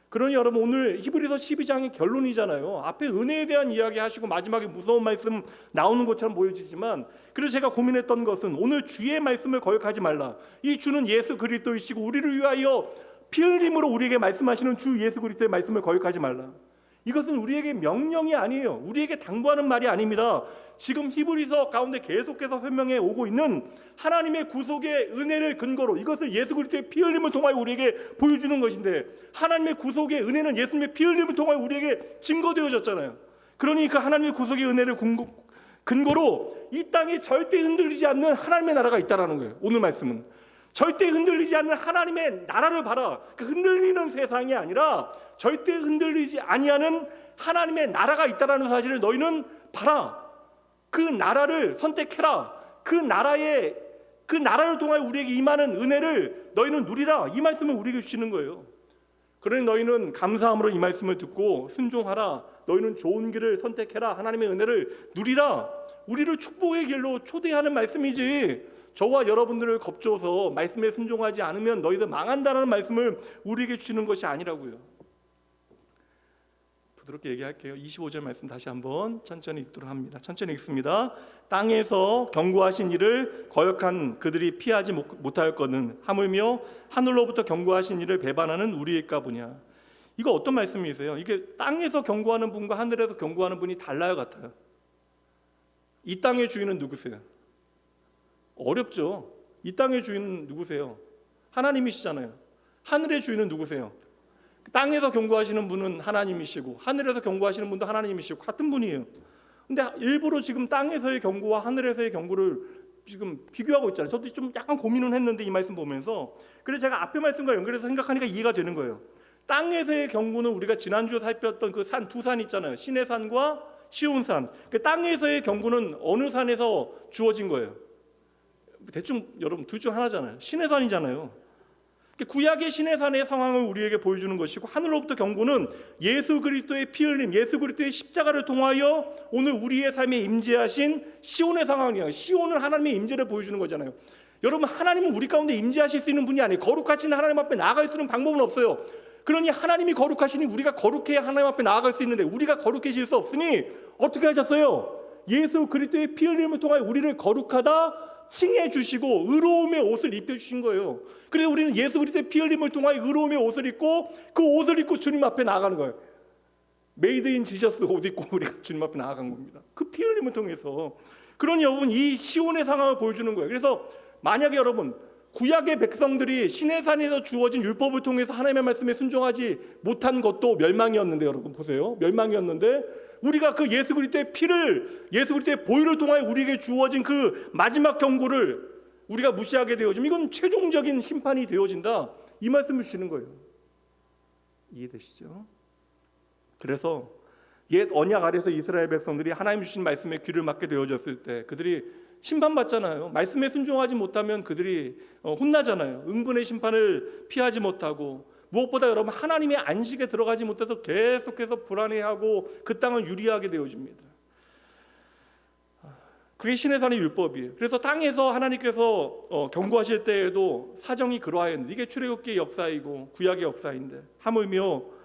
그러니 여러분 오늘 히브리서 12장의 결론이잖아요. 앞에 은혜에 대한 이야기 하시고 마지막에 무서운 말씀 나오는 것처럼 보여지지만, 그래서 제가 고민했던 것은 오늘 주의 말씀을 거역하지 말라. 이 주는 예수 그리스도이시고 우리를 위하여 피 흘림으로 우리에게 말씀하시는 주 예수 그리스도의 말씀을 거역하지 말라. 이것은 우리에게 명령이 아니에요. 우리에게 당부하는 말이 아닙니다. 지금 히브리서 가운데 계속해서 설명해 오고 있는 하나님의 구속의 은혜를 근거로 이것을 예수 그리스도의 피 흘림을 통하여 우리에게 보여주는 것인데, 하나님의 구속의 은혜는 예수님의 피 흘림을 통하여 우리에게 증거되어졌잖아요. 그러니 그 하나님의 구속의 은혜를 근거로 이 땅에 절대 흔들리지 않는 하나님의 나라가 있다라는 거예요. 오늘 말씀은 절대 흔들리지 않는 하나님의 나라를 봐라. 그 흔들리는 세상이 아니라 절대 흔들리지 아니하는 하나님의 나라가 있다라는 사실을 너희는 봐라. 그 나라를 선택해라. 그 나라를 통하여 우리에게 임하는 은혜를 너희는 누리라. 이 말씀을 우리에게 주시는 거예요. 그러니 너희는 감사함으로 이 말씀을 듣고 순종하라. 너희는 좋은 길을 선택해라. 하나님의 은혜를 누리라. 우리를 축복의 길로 초대하는 말씀이지, 저와 여러분들을 겁줘서 말씀에 순종하지 않으면 너희들 망한다는 말씀을 우리에게 주시는 것이 아니라고요. 부드럽게 얘기할게요. 25절 말씀 다시 한번 천천히 읽도록 합니다. 천천히 읽습니다. 땅에서 경고하신 이를 거역한 그들이 피하지 못하였거든 하물며 하늘로부터 경고하신 이를 배반하는 우리일까 보냐. 이거 어떤 말씀이세요? 이게 땅에서 경고하는 분과 하늘에서 경고하는 분이 달라요, 같아요? 이 땅의 주인은 누구세요? 어렵죠. 이 땅의 주인은 누구세요? 하나님이시잖아요. 하늘의 주인은 누구세요? 땅에서 경고하시는 분은 하나님이시고 하늘에서 경고하시는 분도 하나님이시고 같은 분이에요. 근데 일부러 지금 땅에서의 경고와 하늘에서의 경고를 지금 비교하고 있잖아요. 저도 좀 약간 고민은 했는데 이 말씀 보면서, 그래서 제가 앞에 말씀과 연결해서 생각하니까 이해가 되는 거예요. 땅에서의 경고는 우리가 지난주에 살폈던 그 산, 두 산 있잖아요. 시내산과 시온산. 그 땅에서의 경고는 어느 산에서 주어진 거예요? 대충 여러분 둘 중 하나잖아요. 시내산이잖아요. 구약의 시내산의 상황을 우리에게 보여주는 것이고, 하늘로부터 경고는 예수 그리스도의 피 흘림, 예수 그리스도의 십자가를 통하여 오늘 우리의 삶에 임재하신 시온의 상황이에요. 시온은 하나님의 임재를 보여주는 거잖아요. 여러분, 하나님은 우리 가운데 임재하실 수 있는 분이 아니에요. 거룩하신 하나님 앞에 나아갈 수 있는 방법은 없어요. 그러니 하나님이 거룩하시니 우리가 거룩해야 하나님 앞에 나아갈 수 있는데, 우리가 거룩해질 수 없으니 어떻게 하셨어요? 예수 그리스도의 피 흘림을 통하여 우리를 거룩하다 칭해 주시고 의로움의 옷을 입혀 주신 거예요. 그래서 우리는 예수 그리스도의 피 흘림을 통하여 의로움의 옷을 입고 그 옷을 입고 주님 앞에 나아가는 거예요. 메이드 인 지저스 옷 입고 우리가 주님 앞에 나아간 겁니다. 그 피 흘림을 통해서. 그러니 여러분, 이 시온의 상황을 보여주는 거예요. 그래서 만약에 여러분 구약의 백성들이 시내산에서 주어진 율법을 통해서 하나님의 말씀에 순종하지 못한 것도 멸망이었는데, 여러분 보세요. 멸망이었는데 우리가 그 예수 그리스도의 피를, 예수 그리스도의 보혈을 통하여 우리에게 주어진 그 마지막 경고를 우리가 무시하게 되어지면 이건 최종적인 심판이 되어진다, 이 말씀을 주시는 거예요. 이해되시죠? 그래서 옛 언약 아래서 이스라엘 백성들이 하나님 주신 말씀에 귀를 막게 되어졌을 때 그들이 심판받잖아요. 말씀에 순종하지 못하면 그들이 혼나잖아요. 응분의 심판을 피하지 못하고, 무엇보다 여러분 하나님의 안식에 들어가지 못해서 계속해서 불안해하고 그 땅은 유리하게 되어집니다. 그게 시내산의 율법이에요. 그래서 땅에서 하나님께서 경고하실 때에도 사정이 그러하였는데, 이게 출애굽기의 역사이고 구약의 역사인데, 하물며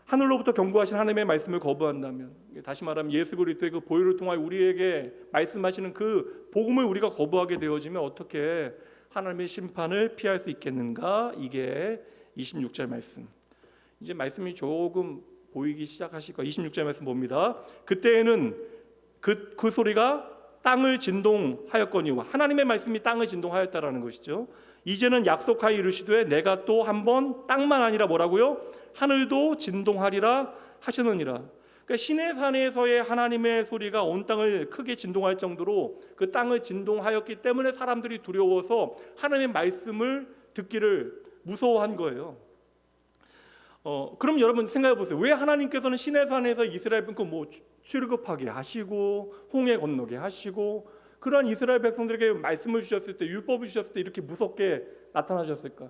하늘로부터 경고하신 하나님의 말씀을 거부한다면, 다시 말하면 예수 그리스도의 그 보혈을 통하여 우리에게 말씀하시는 그 복음을 우리가 거부하게 되어지면 어떻게 하나님의 심판을 피할 수 있겠는가? 이게 26절 말씀. 이제 말씀이 조금 보이기 시작하실 거예요. 26절 말씀 봅니다. 그때에는 그 소리가 땅을 진동하였거니와, 하나님의 말씀이 땅을 진동하였다라는 것이죠. 이제는 약속하여 이르시되 내가 또 한 번 땅만 아니라 뭐라고요? 하늘도 진동하리라 하시느니라. 그러니까 시내산에서의 하나님의 소리가 온 땅을 크게 진동할 정도로 그 땅을 진동하였기 때문에 사람들이 두려워서 하나님의 말씀을 듣기를 무서워한 거예요. 그럼 여러분 생각해 보세요. 왜 하나님께서는 시내산에서 이스라엘 백성 출애굽하게 하시고 홍해 건너게 하시고 그러한 이스라엘 백성들에게 말씀을 주셨을 때, 율법을 주셨을 때 이렇게 무섭게 나타나셨을까?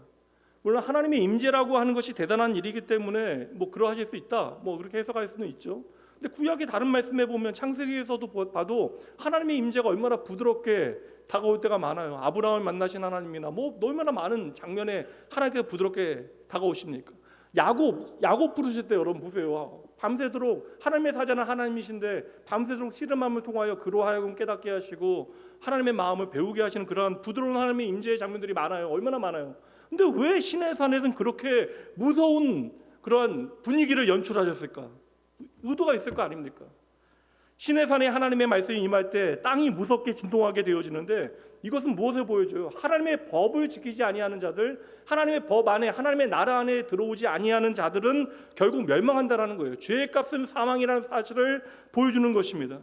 물론 하나님의 임재라고 하는 것이 대단한 일이기 때문에 그러하실 수 있다, 그렇게 해석할 수는 있죠. 근데 구약의 다른 말씀에 보면 창세기에서도 봐도 하나님의 임재가 얼마나 부드럽게 다가올 때가 많아요. 아브라함을 만나신 하나님이나 얼마나 많은 장면에 하나님께서 부드럽게 다가오십니까? 야곱 부르실 때 여러분 보세요. 밤새도록 하나님의 사자는 하나님이신데 밤새도록 씨름함을 통하여 그로 하여금 깨닫게 하시고 하나님의 마음을 배우게 하시는 그러한 부드러운 하나님의 임재의 장면들이 많아요. 얼마나 많아요. 근데 왜 시내산에서는 그렇게 무서운 그러한 분위기를 연출하셨을까? 의도가 있을 거 아닙니까? 시내산에 하나님의 말씀이 임할 때 땅이 무섭게 진동하게 되어지는데, 이것은 무엇을 보여줘요? 하나님의 법을 지키지 아니하는 자들, 하나님의 법 안에, 하나님의 나라 안에 들어오지 아니하는 자들은 결국 멸망한다라는 거예요. 죄의 값은 사망이라는 사실을 보여주는 것입니다.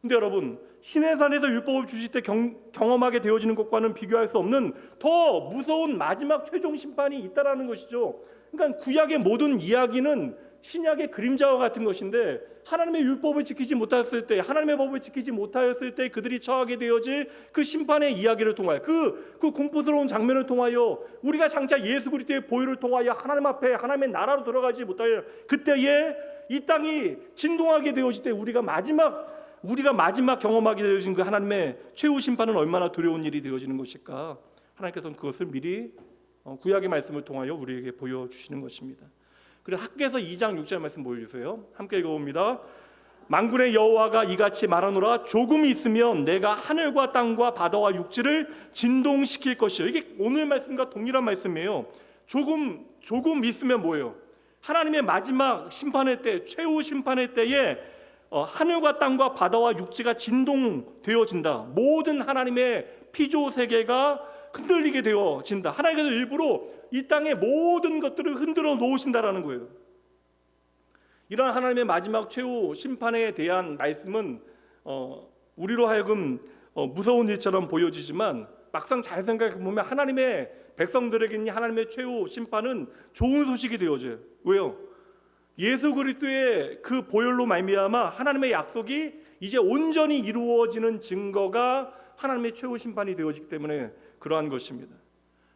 근데 여러분, 시내산에서 율법을 주실 때 경험하게 되어지는 것과는 비교할 수 없는 더 무서운 마지막 최종 심판이 있다라는 것이죠. 그러니까 구약의 모든 이야기는 신약의 그림자와 같은 것인데, 하나님의 율법을 지키지 못했을 때, 하나님의 법을 지키지 못하였을 때 그들이 처하게 되어질 그 심판의 이야기를 통하여, 그 공포스러운 장면을 통하여 우리가 장차 예수 그리스도의 보혈을 통하여 하나님 앞에 하나님의 나라로 들어가지 못하여 그때에 이 땅이 진동하게 되어질 때 우리가 마지막 경험하게 되어진 그 하나님의 최후 심판은 얼마나 두려운 일이 되어지는 것일까? 하나님께서는 그것을 미리 구약의 말씀을 통하여 우리에게 보여주시는 것입니다. 그리고 학개서 2장 6절 말씀 보여주세요. 함께 읽어봅니다. 만군의 여호와가 이같이 말하노라. 조금 있으면 내가 하늘과 땅과 바다와 육지를 진동시킬 것이요. 이게 오늘 말씀과 동일한 말씀이에요. 조금 있으면 뭐예요? 하나님의 마지막 심판의 때, 최후 심판의 때에 하늘과 땅과 바다와 육지가 진동되어진다. 모든 하나님의 피조 세계가 흔들리게 되어진다. 하나님께서 일부러 이 땅의 모든 것들을 흔들어 놓으신다라는 거예요. 이러한 하나님의 마지막 최후 심판에 대한 말씀은 우리로 하여금 무서운 일처럼 보여지지만, 막상 잘 생각해 보면 하나님의 백성들에게는 하나님의 최후 심판은 좋은 소식이 되어져요. 왜요? 예수 그리스도의 그 보혈로 말미암아 하나님의 약속이 이제 온전히 이루어지는 증거가 하나님의 최후 심판이 되어지기 때문에 그러한 것입니다.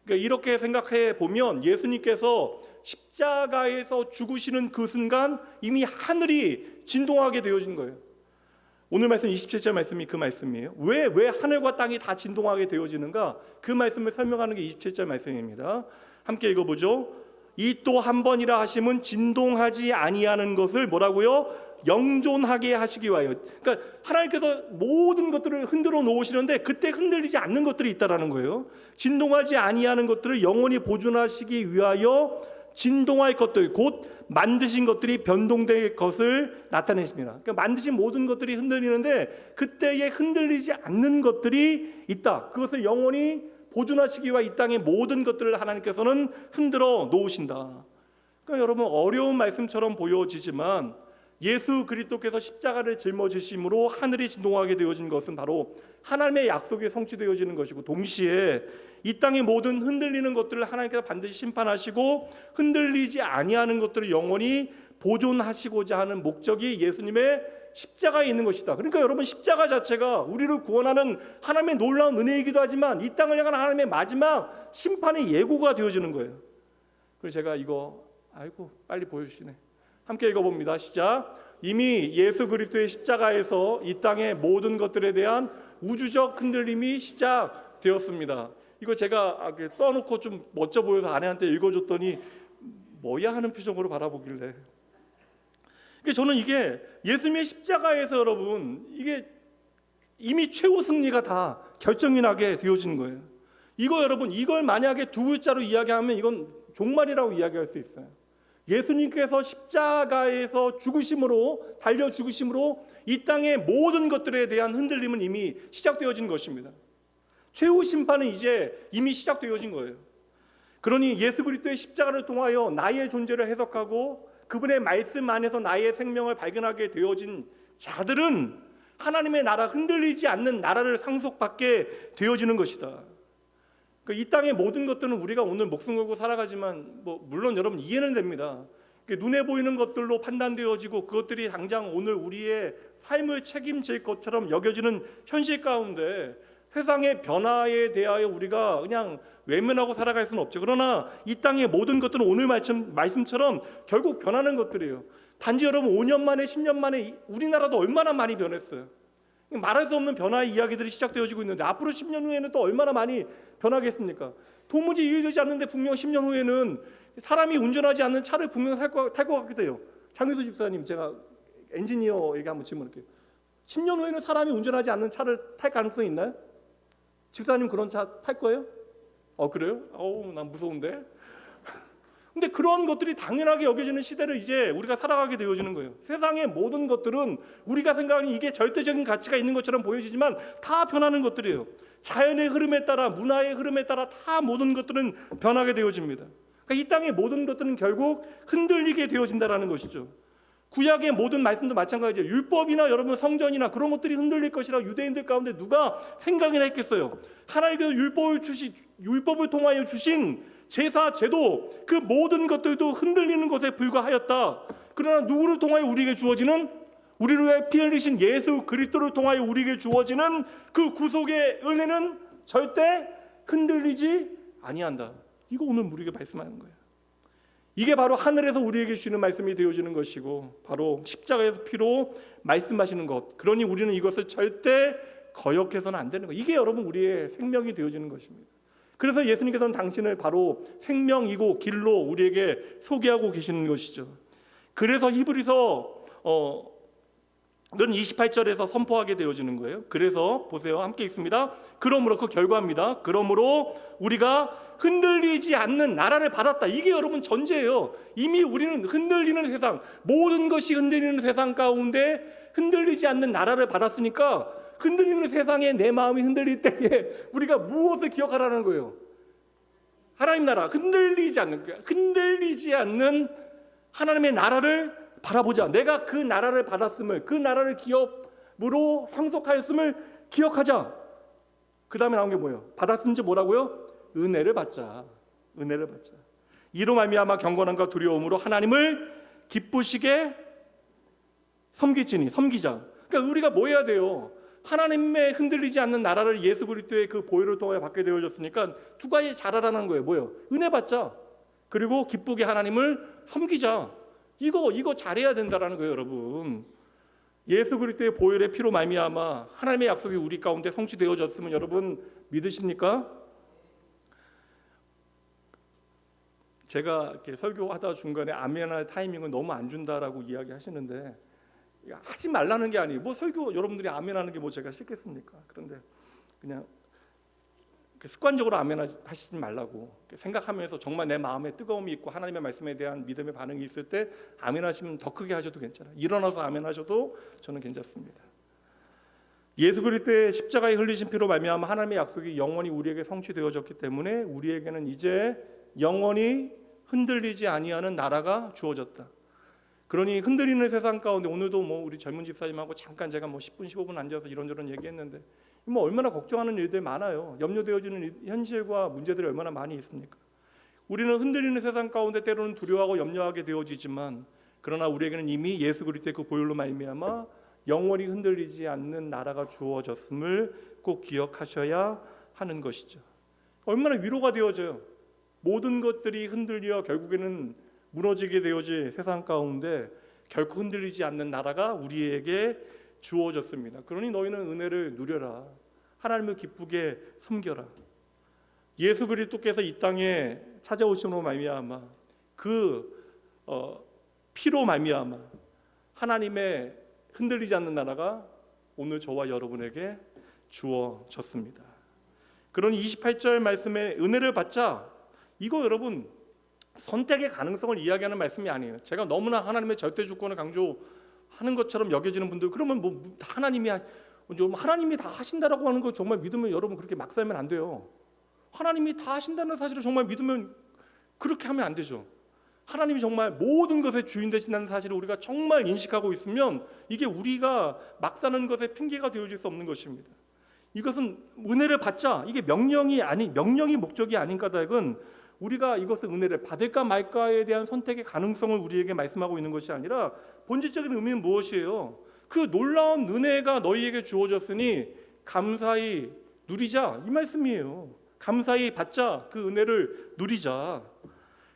그러니까 이렇게 생각해 보면 예수님께서 십자가에서 죽으시는 그 순간 이미 하늘이 진동하게 되어진 거예요. 오늘 말씀 27절 말씀이 그 말씀이에요. 왜 하늘과 땅이 다 진동하게 되어지는가? 그 말씀을 설명하는 게 27절 말씀입니다. 함께 읽어보죠. 이 또 한 번이라 하심은 진동하지 아니하는 것을 뭐라고요? 영존하게 하시기 위하여. 그러니까 하나님께서 모든 것들을 흔들어 놓으시는데 그때 흔들리지 않는 것들이 있다라는 거예요. 진동하지 아니하는 것들을 영원히 보존하시기 위하여 진동할 것들, 곧 만드신 것들이 변동될 것을 나타내십니다. 그러니까 만드신 모든 것들이 흔들리는데 그때에 흔들리지 않는 것들이 있다. 그것을 영원히 보존하시기와 이 땅의 모든 것들을 하나님께서는 흔들어 놓으신다. 그러니까 여러분, 어려운 말씀처럼 보여지지만 예수 그리스도께서 십자가를 짊어지심으로 하늘이 진동하게 되어진 것은 바로 하나님의 약속이 성취되어지는 것이고, 동시에 이 땅의 모든 흔들리는 것들을 하나님께서 반드시 심판하시고 흔들리지 아니하는 것들을 영원히 보존하시고자 하는 목적이 예수님의 십자가에 있는 것이다. 그러니까 여러분, 십자가 자체가 우리를 구원하는 하나님의 놀라운 은혜이기도 하지만 이 땅을 향한 하나님의 마지막 심판의 예고가 되어지는 거예요. 그래서 제가 이거 빨리 보여주시네. 함께 읽어봅니다. 시작. 이미 예수 그리스도의 십자가에서 이 땅의 모든 것들에 대한 우주적 흔들림이 시작되었습니다. 이거 제가 써놓고 좀 멋져 보여서 아내한테 읽어줬더니 뭐야 하는 표정으로 바라보길래, 저는 이게 예수님의 십자가에서 여러분, 이게 이미 최후 승리가 다 결정이 나게 되어진 거예요. 이거 여러분, 이걸 만약에 두 글자로 이야기하면 이건 종말이라고 이야기할 수 있어요. 예수님께서 십자가에서 죽으심으로, 달려 죽으심으로 이 땅의 모든 것들에 대한 흔들림은 이미 시작되어진 것입니다. 최후 심판은 이제 이미 시작되어진 거예요. 그러니 예수 그리스도의 십자가를 통하여 나의 존재를 해석하고 그분의 말씀 안에서 나의 생명을 발견하게 되어진 자들은 하나님의 나라, 흔들리지 않는 나라를 상속받게 되어지는 것이다. 이 땅의 모든 것들은 우리가 오늘 목숨 걸고 살아가지만 물론 여러분 이해는 됩니다. 눈에 보이는 것들로 판단되어지고 그것들이 당장 오늘 우리의 삶을 책임질 것처럼 여겨지는 현실 가운데 세상의 변화에 대하여 우리가 그냥 외면하고 살아갈 수는 없죠. 그러나 이 땅의 모든 것들은 오늘 말씀처럼 결국 변하는 것들이에요. 단지 여러분 5년 만에 10년 만에 우리나라도 얼마나 많이 변했어요. 말할 수 없는 변화의 이야기들이 시작되어지고 있는데 앞으로 10년 후에는 또 얼마나 많이 변하겠습니까? 도무지 이해되지 않는데 분명 10년 후에는 사람이 운전하지 않는 차를 분명 탈 것 같기도 해요. 장유수 집사님, 제가 엔지니어에게 한번 질문할게요. 10년 후에는 사람이 운전하지 않는 차를 탈 가능성이 있나요? 집사님 그런 차 탈 거예요? 그래요? 난 무서운데. 근데 그런 것들이 당연하게 여겨지는 시대를 이제 우리가 살아가게 되어지는 거예요. 세상의 모든 것들은 우리가 생각하는 이게 절대적인 가치가 있는 것처럼 보여지지만 다 변하는 것들이에요. 자연의 흐름에 따라, 문화의 흐름에 따라 다 모든 것들은 변하게 되어집니다. 그러니까 이 땅의 모든 것들은 결국 흔들리게 되어진다는 것이죠. 구약의 모든 말씀도 마찬가지예요. 율법이나 여러분 성전이나 그런 것들이 흔들릴 것이라 유대인들 가운데 누가 생각이나 했겠어요. 하나님께서 율법을 통하여 주신 제사, 제도, 그 모든 것들도 흔들리는 것에 불과하였다. 그러나 누구를 통하여 우리에게 주어지는, 우리를 위해 피 흘리신 예수 그리스도를 통하여 우리에게 주어지는 그 구속의 은혜는 절대 흔들리지 아니한다. 이거 오늘 우리에게 말씀하는 거예요. 이게 바로 하늘에서 우리에게 주시는 말씀이 되어지는 것이고 바로 십자가에서 피로 말씀하시는 것. 그러니 우리는 이것을 절대 거역해서는 안 되는 거예요. 이게 여러분 우리의 생명이 되어지는 것입니다. 그래서 예수님께서는 당신을 바로 생명이고 길로 우리에게 소개하고 계시는 것이죠. 그래서 히브리서 28절에서 선포하게 되어지는 거예요. 그래서 보세요, 함께 읽습니다. 그러므로, 그 결과입니다. 그러므로 우리가 흔들리지 않는 나라를 받았다. 이게 여러분 전제예요. 이미 우리는 흔들리는 세상, 모든 것이 흔들리는 세상 가운데 흔들리지 않는 나라를 받았으니까 흔들리는 세상에 내 마음이 흔들릴 때에 우리가 무엇을 기억하라는 거예요? 하나님 나라, 흔들리지 않는 하나님의 나라를 바라보자. 내가 그 나라를 받았음을, 그 나라를 기업으로 상속하였음을 기억하자. 그 다음에 나온 게 뭐예요? 받았은지 뭐라고요? 은혜를 받자. 은혜를 받자. 이로 말미암아 경건함과 두려움으로 하나님을 기쁘시게 섬기자. 그러니까 우리가 뭐 해야 돼요? 하나님의 흔들리지 않는 나라를 예수 그리스도의 그 보혈을 통해 받게 되어졌으니까 두 가지 잘하라는 거예요. 뭐예요? 은혜 받자. 그리고 기쁘게 하나님을 섬기자. 이거 잘해야 된다라는 거예요, 여러분. 예수 그리스도의 보혈의 피로 말미암아 하나님의 약속이 우리 가운데 성취되어졌으면 여러분 믿으십니까? 제가 이렇게 설교하다 중간에 아멘할 타이밍을 너무 안 준다라고 이야기하시는데 하지 말라는 게 아니에요. 뭐 설교 여러분들이 아멘하는 게 뭐 제가 싫겠습니까? 그런데 그냥 습관적으로 아멘하시지 말라고 생각하면서 정말 내 마음에 뜨거움이 있고 하나님의 말씀에 대한 믿음의 반응이 있을 때 아멘하시면 더 크게 하셔도 괜찮아요. 일어나서 아멘하셔도 저는 괜찮습니다. 예수 그리스도의 십자가에 흘리신 피로 말미암아 하나님의 약속이 영원히 우리에게 성취되어졌기 때문에 우리에게는 이제 영원히 흔들리지 아니하는 나라가 주어졌다. 그러니 흔들리는 세상 가운데 오늘도 우리 젊은 집사님하고 잠깐 제가 10분 15분 앉아서 이런저런 얘기했는데 얼마나 걱정하는 일들 많아요. 염려되어지는 현실과 문제들이 얼마나 많이 있습니까? 우리는 흔들리는 세상 가운데 때로는 두려워하고 염려하게 되어지지만 그러나 우리에게는 이미 예수 그리스도의 그 보혈로 말미암아 영원히 흔들리지 않는 나라가 주어졌음을 꼭 기억하셔야 하는 것이죠. 얼마나 위로가 되어져요. 모든 것들이 흔들려 결국에는 무너지게 되어질 세상 가운데 결코 흔들리지 않는 나라가 우리에게 주어졌습니다. 그러니 너희는 은혜를 누려라. 하나님을 기쁘게 섬겨라. 예수 그리스도께서 이 땅에 찾아오심으로 말미암아 그 피로 말미암아 하나님의 흔들리지 않는 나라가 오늘 저와 여러분에게 주어졌습니다. 그러니 28절 말씀에 은혜를 받자, 이거 여러분 선택의 가능성을 이야기하는 말씀이 아니에요. 제가 너무나 하나님의 절대 주권을 강조하는 것처럼 여겨지는 분들, 그러면 하나님이 다 하신다라고 하는 거 정말 믿으면 여러분 그렇게 막 살면 안 돼요. 하나님이 다 하신다는 사실을 정말 믿으면 그렇게 하면 안 되죠. 하나님이 정말 모든 것의 주인 되신다는 사실을 우리가 정말 인식하고 있으면 이게 우리가 막 사는 것의 핑계가 되어질 수 없는 것입니다. 이것은 은혜를 받자, 이게 명령이 목적이 아닌 까닭은 우리가 이것을 은혜를 받을까 말까에 대한 선택의 가능성을 우리에게 말씀하고 있는 것이 아니라 본질적인 의미는 무엇이에요? 그 놀라운 은혜가 너희에게 주어졌으니 감사히 누리자, 이 말씀이에요. 감사히 받자, 그 은혜를 누리자.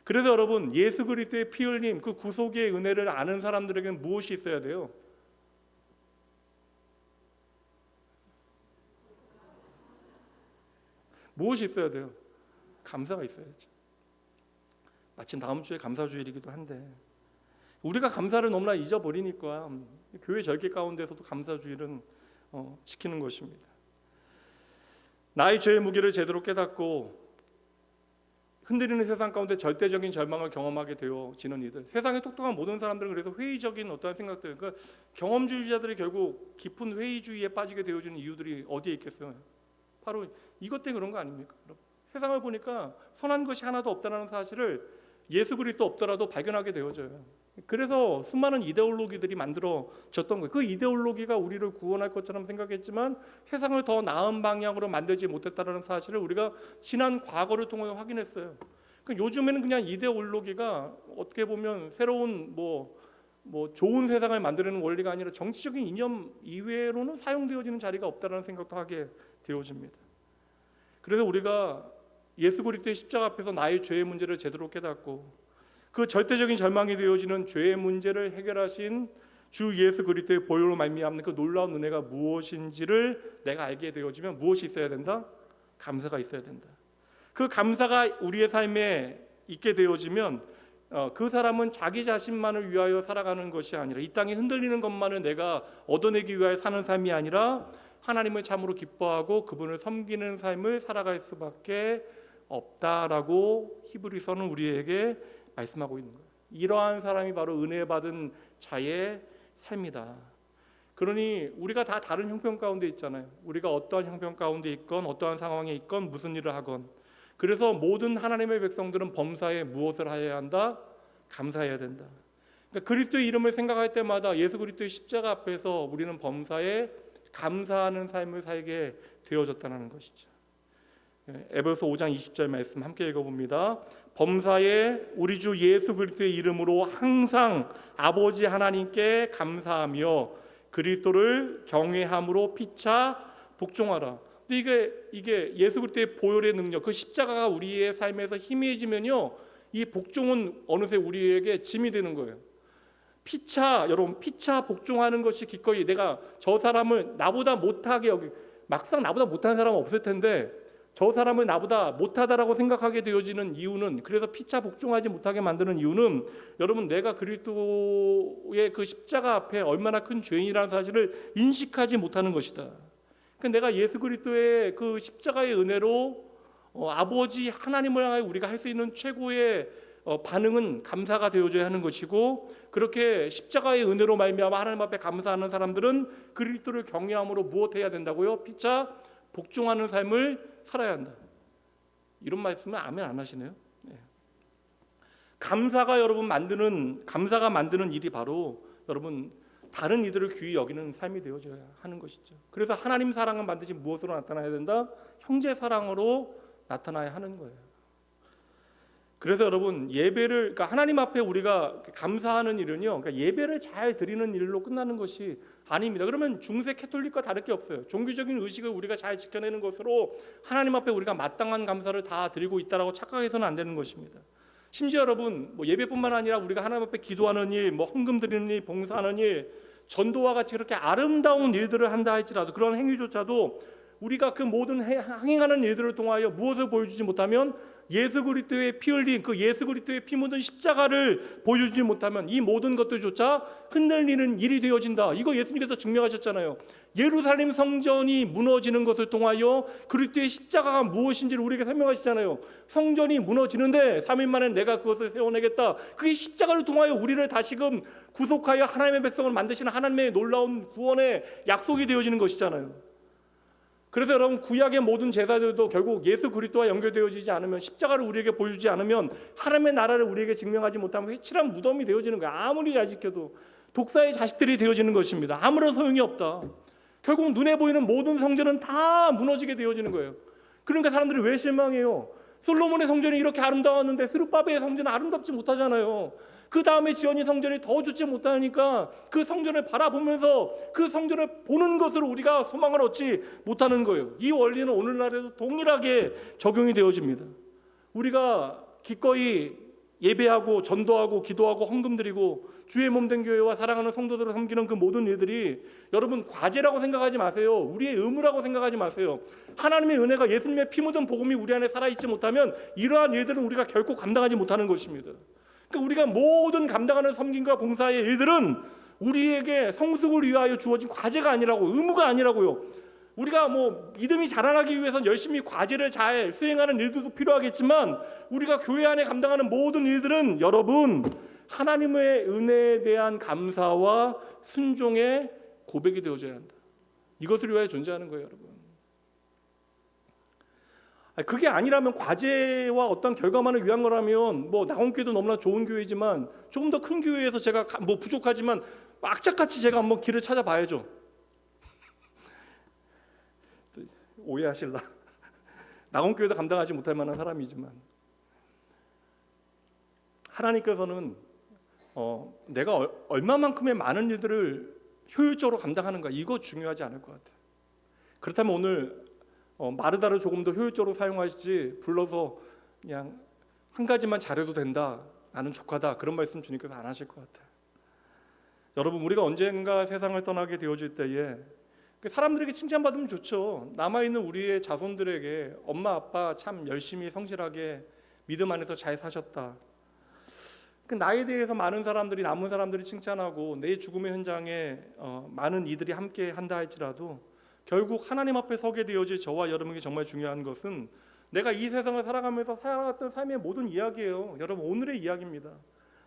그래서 여러분, 예수 그리스도의 피 흘림, 그 구속의 은혜를 아는 사람들에게는 무엇이 있어야 돼요? 무엇이 있어야 돼요? 감사가 있어야죠. 마침 다음 주에 감사주일이기도 한데 우리가 감사를 너무나 잊어버리니까 교회 절기 가운데서도 감사주일은 지키는 것입니다. 나의 죄의 무게를 제대로 깨닫고 흔들리는 세상 가운데 절대적인 절망을 경험하게 되어지는 이들, 세상의 똑똑한 모든 사람들은 그래서 회의적인 어떠한 생각들, 그러니까 경험주의자들이 결국 깊은 회의주의에 빠지게 되어지는 이유들이 어디에 있겠어요? 바로 이것 때문에 그런 거 아닙니까? 세상을 보니까 선한 것이 하나도 없다는 사실을 예수 그리스도 없더라도 발견하게 되어져요. 그래서 수많은 이데올로기들이 만들어졌던 거예요. 그 이데올로기가 우리를 구원할 것처럼 생각했지만 세상을 더 나은 방향으로 만들지 못했다는 사실을 우리가 지난 과거를 통해 확인했어요. 그러니까 요즘에는 그냥 이데올로기가 어떻게 보면 새로운 좋은 세상을 만드는 원리가 아니라 정치적인 이념 이외로는 사용되어지는 자리가 없다는 생각도 하게 되어집니다. 그래서 우리가 예수 그리스도의 십자가 앞에서 나의 죄의 문제를 제대로 깨닫고 그 절대적인 절망이 되어지는 죄의 문제를 해결하신 주 예수 그리스도의 보혈로 말미암는 그 놀라운 은혜가 무엇인지를 내가 알게 되어지면 무엇이 있어야 된다? 감사가 있어야 된다. 그 감사가 우리의 삶에 있게 되어지면 그 사람은 자기 자신만을 위하여 살아가는 것이 아니라 이 땅에 흔들리는 것만을 내가 얻어내기 위하여 사는 삶이 아니라 하나님을 참으로 기뻐하고 그분을 섬기는 삶을 살아갈 수밖에 없다라고 히브리서는 우리에게 말씀하고 있는 거예요. 이러한 사람이 바로 은혜 받은 자의 삶이다. 그러니 우리가 다 다른 형편 가운데 있잖아요. 우리가 어떠한 형편 가운데 있건 어떠한 상황에 있건 무슨 일을 하건, 그래서 모든 하나님의 백성들은 범사에 무엇을 하여야 한다? 감사해야 된다. 그러니까 그리스도의 이름을 생각할 때마다 예수 그리스도의 십자가 앞에서 우리는 범사에 감사하는 삶을 살게 되어졌다는 것이죠. 에베소 5장 20절 말씀 함께 읽어봅니다. 범사에 우리 주 예수 그리스도의 이름으로 항상 아버지 하나님께 감사하며 그리스도를 경외함으로 피차 복종하라. 근데 이게 예수 그리스도의 보혈의 능력, 그 십자가가 우리의 삶에서 희미해지면요, 이 복종은 어느새 우리에게 짐이 되는 거예요. 여러분 피차 복종하는 것이 기꺼이 내가 저 사람을 나보다 못하게 막상 나보다 못하는 사람은 없을 텐데 저 사람을 나보다 못하다라고 생각하게 되어지는 이유는, 그래서 피차 복종하지 못하게 만드는 이유는 여러분 내가 그리스도의 그 십자가 앞에 얼마나 큰 죄인이라는 사실을 인식하지 못하는 것이다. 그러니까 내가 예수 그리스도의 그 십자가의 은혜로 아버지 하나님을 향해 우리가 할 수 있는 최고의 반응은 감사가 되어줘야 하는 것이고, 그렇게 십자가의 은혜로 말미암아 하나님 앞에 감사하는 사람들은 그리스도를 경외함으로 무엇해야 된다고요? 피차 복종하는 삶을 살아야 한다. 이런 말씀은 아멘 안 하시네요. 감사가 만드는 일이 바로 여러분 다른 이들을 귀히 여기는 삶이 되어져야 하는 것이죠. 그래서 하나님 사랑은 반드시 무엇으로 나타나야 된다? 형제 사랑으로 나타나야 하는 거예요. 그래서 여러분 그러니까 하나님 앞에 우리가 감사하는 일은요, 그러니까 예배를 잘 드리는 일로 끝나는 것이 아닙니다. 그러면 중세 캐톨릭과 다를 게 없어요. 종교적인 의식을 우리가 잘 지켜내는 것으로 하나님 앞에 우리가 마땅한 감사를 다 드리고 있다라고 착각해서는 안 되는 것입니다. 심지어 여러분 예배뿐만 아니라 우리가 하나님 앞에 기도하는 일, 헌금 드리는 일, 봉사하는 일, 전도와 같이 그렇게 아름다운 일들을 한다 할지라도 그런 행위조차도 우리가 그 모든 행하는 일들을 통하여 무엇을 보여주지 못하면 예수 그리스도의 피 흘린 그 예수 그리스도의 피 묻은 십자가를 보여주지 못하면 이 모든 것들조차 흔들리는 일이 되어진다. 이거 예수님께서 증명하셨잖아요. 예루살렘 성전이 무너지는 것을 통하여 그리스도의 십자가가 무엇인지를 우리에게 설명하시잖아요. 성전이 무너지는데 3일 만에 내가 그것을 세워내겠다. 그게 십자가를 통하여 우리를 다시금 구속하여 하나님의 백성을 만드시는 하나님의 놀라운 구원의 약속이 되어지는 것이잖아요. 그래서 여러분 구약의 모든 제사들도 결국 예수 그리스도와 연결되어지지 않으면, 십자가를 우리에게 보여주지 않으면 하나님의 나라를 우리에게 증명하지 못하면 회칠한 무덤이 되어지는 거예요. 아무리 잘 지켜도 독사의 자식들이 되어지는 것입니다. 아무런 소용이 없다. 결국 눈에 보이는 모든 성전은 다 무너지게 되어지는 거예요. 그러니까 사람들이 왜 실망해요? 솔로몬의 성전이 이렇게 아름다웠는데 스룹바벨의 성전은 아름답지 못하잖아요. 그 다음에 지어진 성전이 더 좋지 못하니까 그 성전을 바라보면서 그 성전을 보는 것으로 우리가 소망을 얻지 못하는 거예요. 이 원리는 오늘날에도 동일하게 적용이 되어집니다. 우리가 기꺼이 예배하고 전도하고 기도하고 헌금 드리고 주의 몸된 교회와 사랑하는 성도들을 섬기는 그 모든 일들이 여러분 과제라고 생각하지 마세요. 우리의 의무라고 생각하지 마세요. 하나님의 은혜가 예수님의 피 묻은 복음이 우리 안에 살아있지 못하면 이러한 일들은 우리가 결코 감당하지 못하는 것입니다. 그러니까 우리가 모든 감당하는 섬김과 봉사의 일들은 우리에게 성숙을 위하여 주어진 과제가 아니라고, 의무가 아니라고요. 우리가 믿음이 자라나기 위해서는 열심히 과제를 잘 수행하는 일들도 필요하겠지만 우리가 교회 안에 감당하는 모든 일들은 여러분 하나님의 은혜에 대한 감사와 순종의 고백이 되어져야 한다. 이것을 위하여 존재하는 거예요, 여러분. 그게 아니라면 과제와 어떤 결과만을 위한 거라면 나온교회도 너무나 좋은 교회지만 조금 더 큰 교회에서 제가 부족하지만 악착같이 제가 한번 길을 찾아봐야죠. 오해하실라. 나온교회도 감당하지 못할 만한 사람이지만 하나님께서는 내가 얼마만큼의 많은 일들을 효율적으로 감당하는가, 이거 중요하지 않을 것 같아요. 그렇다면 오늘 마르다를 조금 더 효율적으로 사용하시지 불러서 그냥 한 가지만 잘해도 된다, 나는 족하다, 그런 말씀 주님께서 안 하실 것 같아요. 여러분 우리가 언젠가 세상을 떠나게 되어질 때에 사람들에게 칭찬받으면 좋죠. 남아있는 우리의 자손들에게 엄마 아빠 참 열심히 성실하게 믿음 안에서 잘 사셨다, 나에 대해서 많은 사람들이, 남은 사람들이 칭찬하고 내 죽음의 현장에 많은 이들이 함께 한다 할지라도 결국 하나님 앞에 서게 되어질 저와 여러분에게 정말 중요한 것은 내가 이 세상을 살아가면서 살아갔던 삶의 모든 이야기예요. 여러분 오늘의 이야기입니다.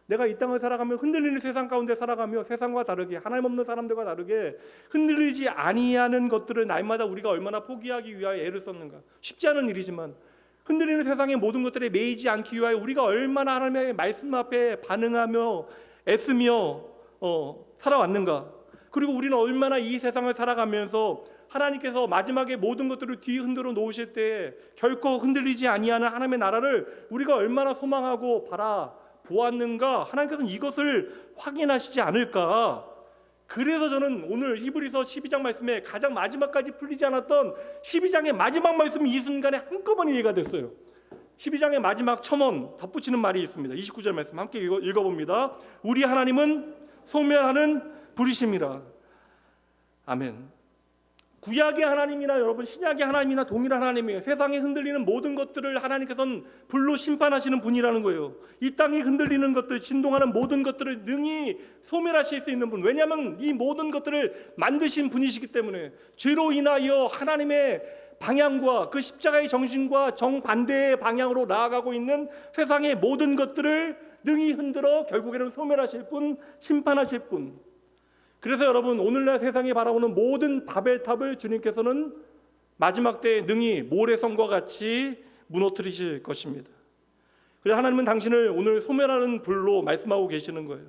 내가 이 땅을 살아가며 흔들리는 세상 가운데 살아가며 세상과 다르게, 하나님 없는 사람들과 다르게 흔들리지 아니하는 것들을 날마다 우리가 얼마나 포기하기 위하여 애를 썼는가. 쉽지 않은 일이지만 흔들리는 세상의 모든 것들에 매이지 않기 위하여 우리가 얼마나 하나님의 말씀 앞에 반응하며 애쓰며 살아왔는가. 그리고 우리는 얼마나 이 세상을 살아가면서 하나님께서 마지막에 모든 것들을 뒤흔들어 놓으실 때 결코 흔들리지 아니하는 하나님의 나라를 우리가 얼마나 소망하고 바라보았는가. 하나님께서는 이것을 확인하시지 않을까. 그래서 저는 오늘 히브리서 12장 말씀에 가장 마지막까지 풀리지 않았던 12장의 마지막 말씀이 이 순간에 한꺼번에 이해가 됐어요. 12장의 마지막 첨언 덧붙이는 말이 있습니다. 29절 말씀 함께 읽어봅니다. 우리 하나님은 소멸하는 불이심이라. 아멘. 구약의 하나님이나 여러분 신약의 하나님이나 동일한 하나님이에요. 세상에 흔들리는 모든 것들을 하나님께서는 불로 심판하시는 분이라는 거예요. 이 땅이 흔들리는 것들, 진동하는 모든 것들을 능히 소멸하실 수 있는 분. 왜냐하면 이 모든 것들을 만드신 분이시기 때문에 죄로 인하여 하나님의 방향과 그 십자가의 정신과 정반대의 방향으로 나아가고 있는 세상의 모든 것들을 능히 흔들어 결국에는 소멸하실 분, 심판하실 분. 그래서 여러분, 오늘날 세상이 바라보는 모든 바벨탑을 주님께서는 마지막 때에 능히 모래성과 같이 무너뜨리실 것입니다. 그래서 하나님은 당신을 오늘 소멸하는 불로 말씀하고 계시는 거예요.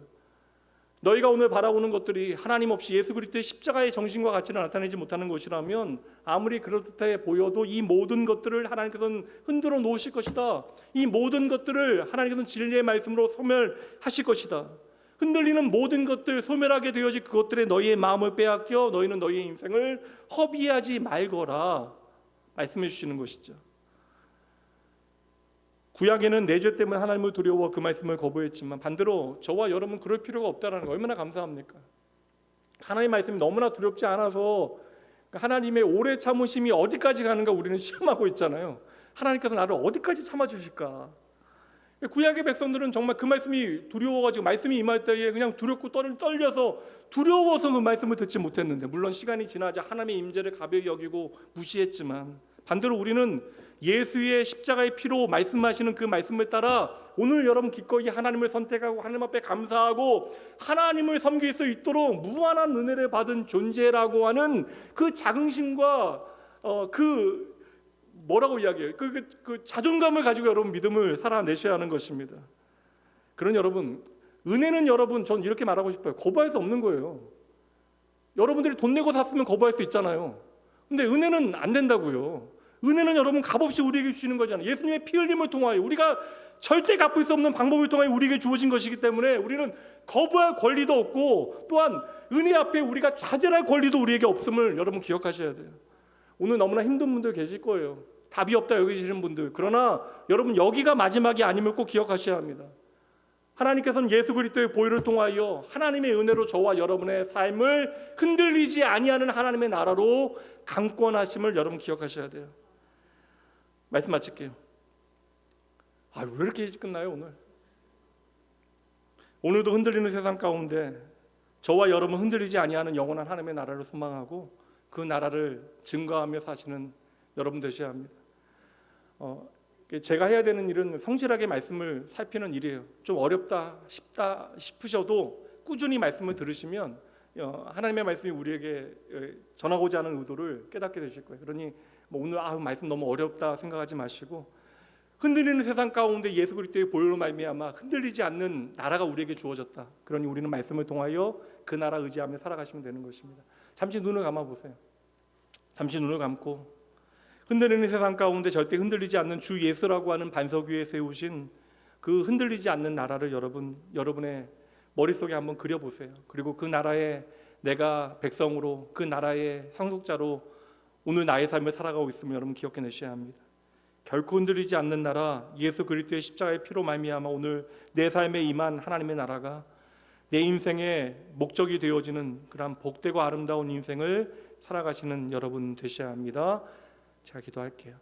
너희가 오늘 바라보는 것들이 하나님 없이 예수 그리스도의 십자가의 정신과 가치를 나타내지 못하는 것이라면 아무리 그럴듯해 보여도 이 모든 것들을 하나님께서는 흔들어 놓으실 것이다. 이 모든 것들을 하나님께서는 진리의 말씀으로 소멸하실 것이다. 흔들리는 모든 것들, 소멸하게 되어지 그것들에 너희의 마음을 빼앗겨 너희는 너희의 인생을 허비하지 말거라 말씀해 주시는 것이죠. 구약에는 내 죄 때문에 하나님을 두려워 그 말씀을 거부했지만 반대로 저와 여러분 그럴 필요가 없다는 거 얼마나 감사합니까? 하나님의 말씀이 너무나 두렵지 않아서 하나님의 오래 참으심이 어디까지 가는가 우리는 시험하고 있잖아요. 하나님께서 나를 어디까지 참아주실까? 구약의 백성들은 정말 그 말씀이 두려워가지고 말씀이 임할 때에 그냥 두렵고 떨려서 두려워서 그 말씀을 듣지 못했는데, 물론 시간이 지나자 하나님의 임재를 가벼이 여기고 무시했지만 반대로 우리는 예수의 십자가의 피로 말씀하시는 그 말씀을 따라 오늘 여러분 기꺼이 하나님을 선택하고 하나님 앞에 감사하고 하나님을 섬길 수 있도록 무한한 은혜를 받은 존재라고 하는 그 자긍심과 그 뭐라고 이야기해요? 그 자존감을 가지고 여러분 믿음을 살아내셔야 하는 것입니다. 그런 여러분, 은혜는 여러분 전 이렇게 말하고 싶어요. 거부할 수 없는 거예요. 여러분들이 돈 내고 샀으면 거부할 수 있잖아요. 근데 은혜는 안 된다고요. 은혜는 여러분 값없이 우리에게 주시는 거잖아요. 예수님의 피 흘림을 통하여 우리가 절대 갚을 수 없는 방법을 통하여 우리에게 주어진 것이기 때문에 우리는 거부할 권리도 없고 또한 은혜 앞에 우리가 좌절할 권리도 우리에게 없음을 여러분 기억하셔야 돼요. 오늘 너무나 힘든 분들 계실 거예요. 답이 없다 여기시는 분들. 그러나 여러분 여기가 마지막이 아님을 꼭 기억하셔야 합니다. 하나님께서는 예수 그리스도의 보혈을 통하여 하나님의 은혜로 저와 여러분의 삶을 흔들리지 아니하는 하나님의 나라로 강권하심을 여러분 기억하셔야 돼요. 말씀 마칠게요. 왜 이렇게 일찍 끝나요 오늘? 오늘도 흔들리는 세상 가운데 저와 여러분 흔들리지 아니하는 영원한 하나님의 나라를 소망하고 그 나라를 증거하며 사시는 여러분 되셔야 합니다. 제가 해야 되는 일은 성실하게 말씀을 살피는 일이에요. 좀 어렵다 쉽다 싶으셔도 꾸준히 말씀을 들으시면 하나님의 말씀이 우리에게 전하고자 하는 의도를 깨닫게 되실 거예요. 그러니 오늘 말씀 너무 어렵다 생각하지 마시고 흔들리는 세상 가운데 예수 그리스도의 보혈로 말미암아 흔들리지 않는 나라가 우리에게 주어졌다. 그러니 우리는 말씀을 통하여 그 나라 의지하며 살아가시면 되는 것입니다. 잠시 눈을 감아 보세요. 잠시 눈을 감고 흔들리는 세상 가운데 절대 흔들리지 않는 주 예수라고 하는 반석 위에 세우신 그 흔들리지 않는 나라를 여러분의 머릿속에 한번 그려보세요. 그리고 그 나라에 내가 백성으로 그 나라의 상속자로 오늘 나의 삶을 살아가고 있으면 여러분 기억해내셔야 합니다. 결코 흔들리지 않는 나라 예수 그리스도의 십자가의 피로 말미암아 오늘 내 삶에 임한 하나님의 나라가 내 인생의 목적이 되어지는 그런 복되고 아름다운 인생을 살아가시는 여러분 되셔야 합니다. 제가 기도할게요.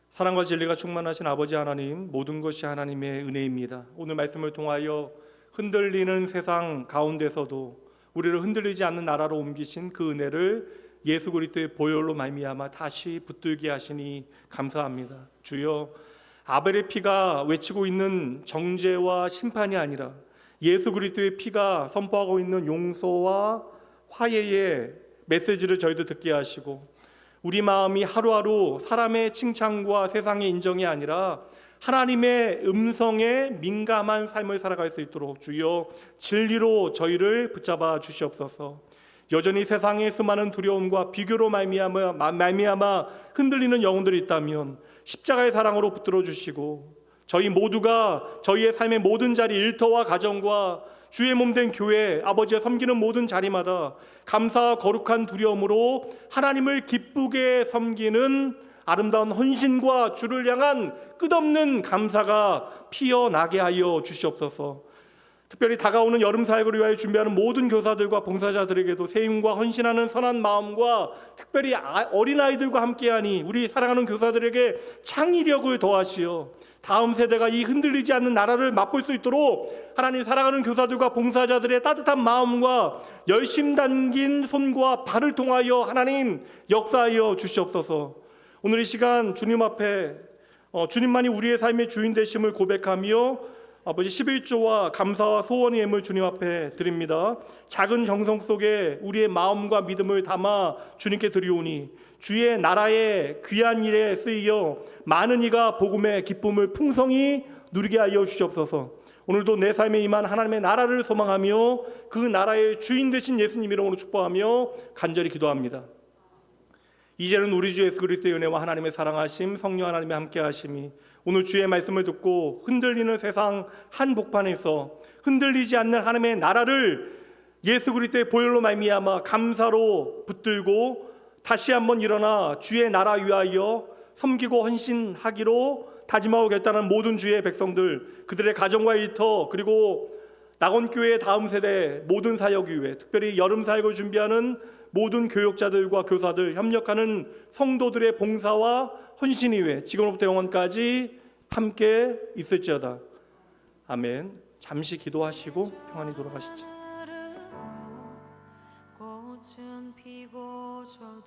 사랑과 진리가 충만하신 아버지 하나님, 모든 것이 하나님의 은혜입니다. 오늘 말씀을 통하여 흔들리는 세상 가운데서도 우리를 흔들리지 않는 나라로 옮기신 그 은혜를 예수 그리스도의 보혈로 말미암아 다시 붙들게 하시니 감사합니다. 주여, 아벨의 피가 외치고 있는 정죄와 심판이 아니라 예수 그리스도의 피가 선포하고 있는 용서와 화해의 메시지를 저희도 듣게 하시고 우리 마음이 하루하루 사람의 칭찬과 세상의 인정이 아니라 하나님의 음성에 민감한 삶을 살아갈 수 있도록 주여 진리로 저희를 붙잡아 주시옵소서. 여전히 세상의 수많은 두려움과 비교로 말미암아 흔들리는 영혼들이 있다면 십자가의 사랑으로 붙들어 주시고 저희 모두가 저희의 삶의 모든 자리, 일터와 가정과 주의 몸된 교회, 아버지의 섬기는 모든 자리마다 감사와 거룩한 두려움으로 하나님을 기쁘게 섬기는 아름다운 헌신과 주를 향한 끝없는 감사가 피어나게 하여 주시옵소서. 특별히 다가오는 여름 사역을 위하여 준비하는 모든 교사들과 봉사자들에게도 세임과 헌신하는 선한 마음과 특별히 어린아이들과 함께하니 우리 사랑하는 교사들에게 창의력을 더하시어 다음 세대가 이 흔들리지 않는 나라를 맛볼 수 있도록 하나님, 사랑하는 교사들과 봉사자들의 따뜻한 마음과 열심 담긴 손과 발을 통하여 하나님 역사하여 주시옵소서. 오늘 이 시간 주님 앞에 주님만이 우리의 삶의 주인 되심을 고백하며 아버지 11조와 감사와 소원의 예물 주님 앞에 드립니다. 작은 정성 속에 우리의 마음과 믿음을 담아 주님께 드리오니 주의 나라의 귀한 일에 쓰이어 많은 이가 복음의 기쁨을 풍성히 누리게 하여 주시옵소서. 오늘도 내 삶에 임한 하나님의 나라를 소망하며 그 나라의 주인 되신 예수님 이름으로 축복하며 간절히 기도합니다. 이제는 우리 주 예수 그리스도의 은혜와 하나님의 사랑하심, 성령 하나님의 함께하심이 오늘 주의 말씀을 듣고 흔들리는 세상 한복판에서 흔들리지 않는 하나님의 나라를 예수 그리스도의 보혈로 말미암아 감사로 붙들고 다시 한번 일어나 주의 나라 위하여 섬기고 헌신하기로 다짐하고 결단한 모든 주의 백성들, 그들의 가정과 일터, 그리고 낙원교회의 다음 세대 모든 사역 위에, 특별히 여름 사역을 준비하는 모든 교역자들과 교사들, 협력하는 성도들의 봉사와 헌신 위에 지금부터 영원까지 함께 있을지어다. 아멘. 잠시 기도하시고 평안히 돌아가시죠.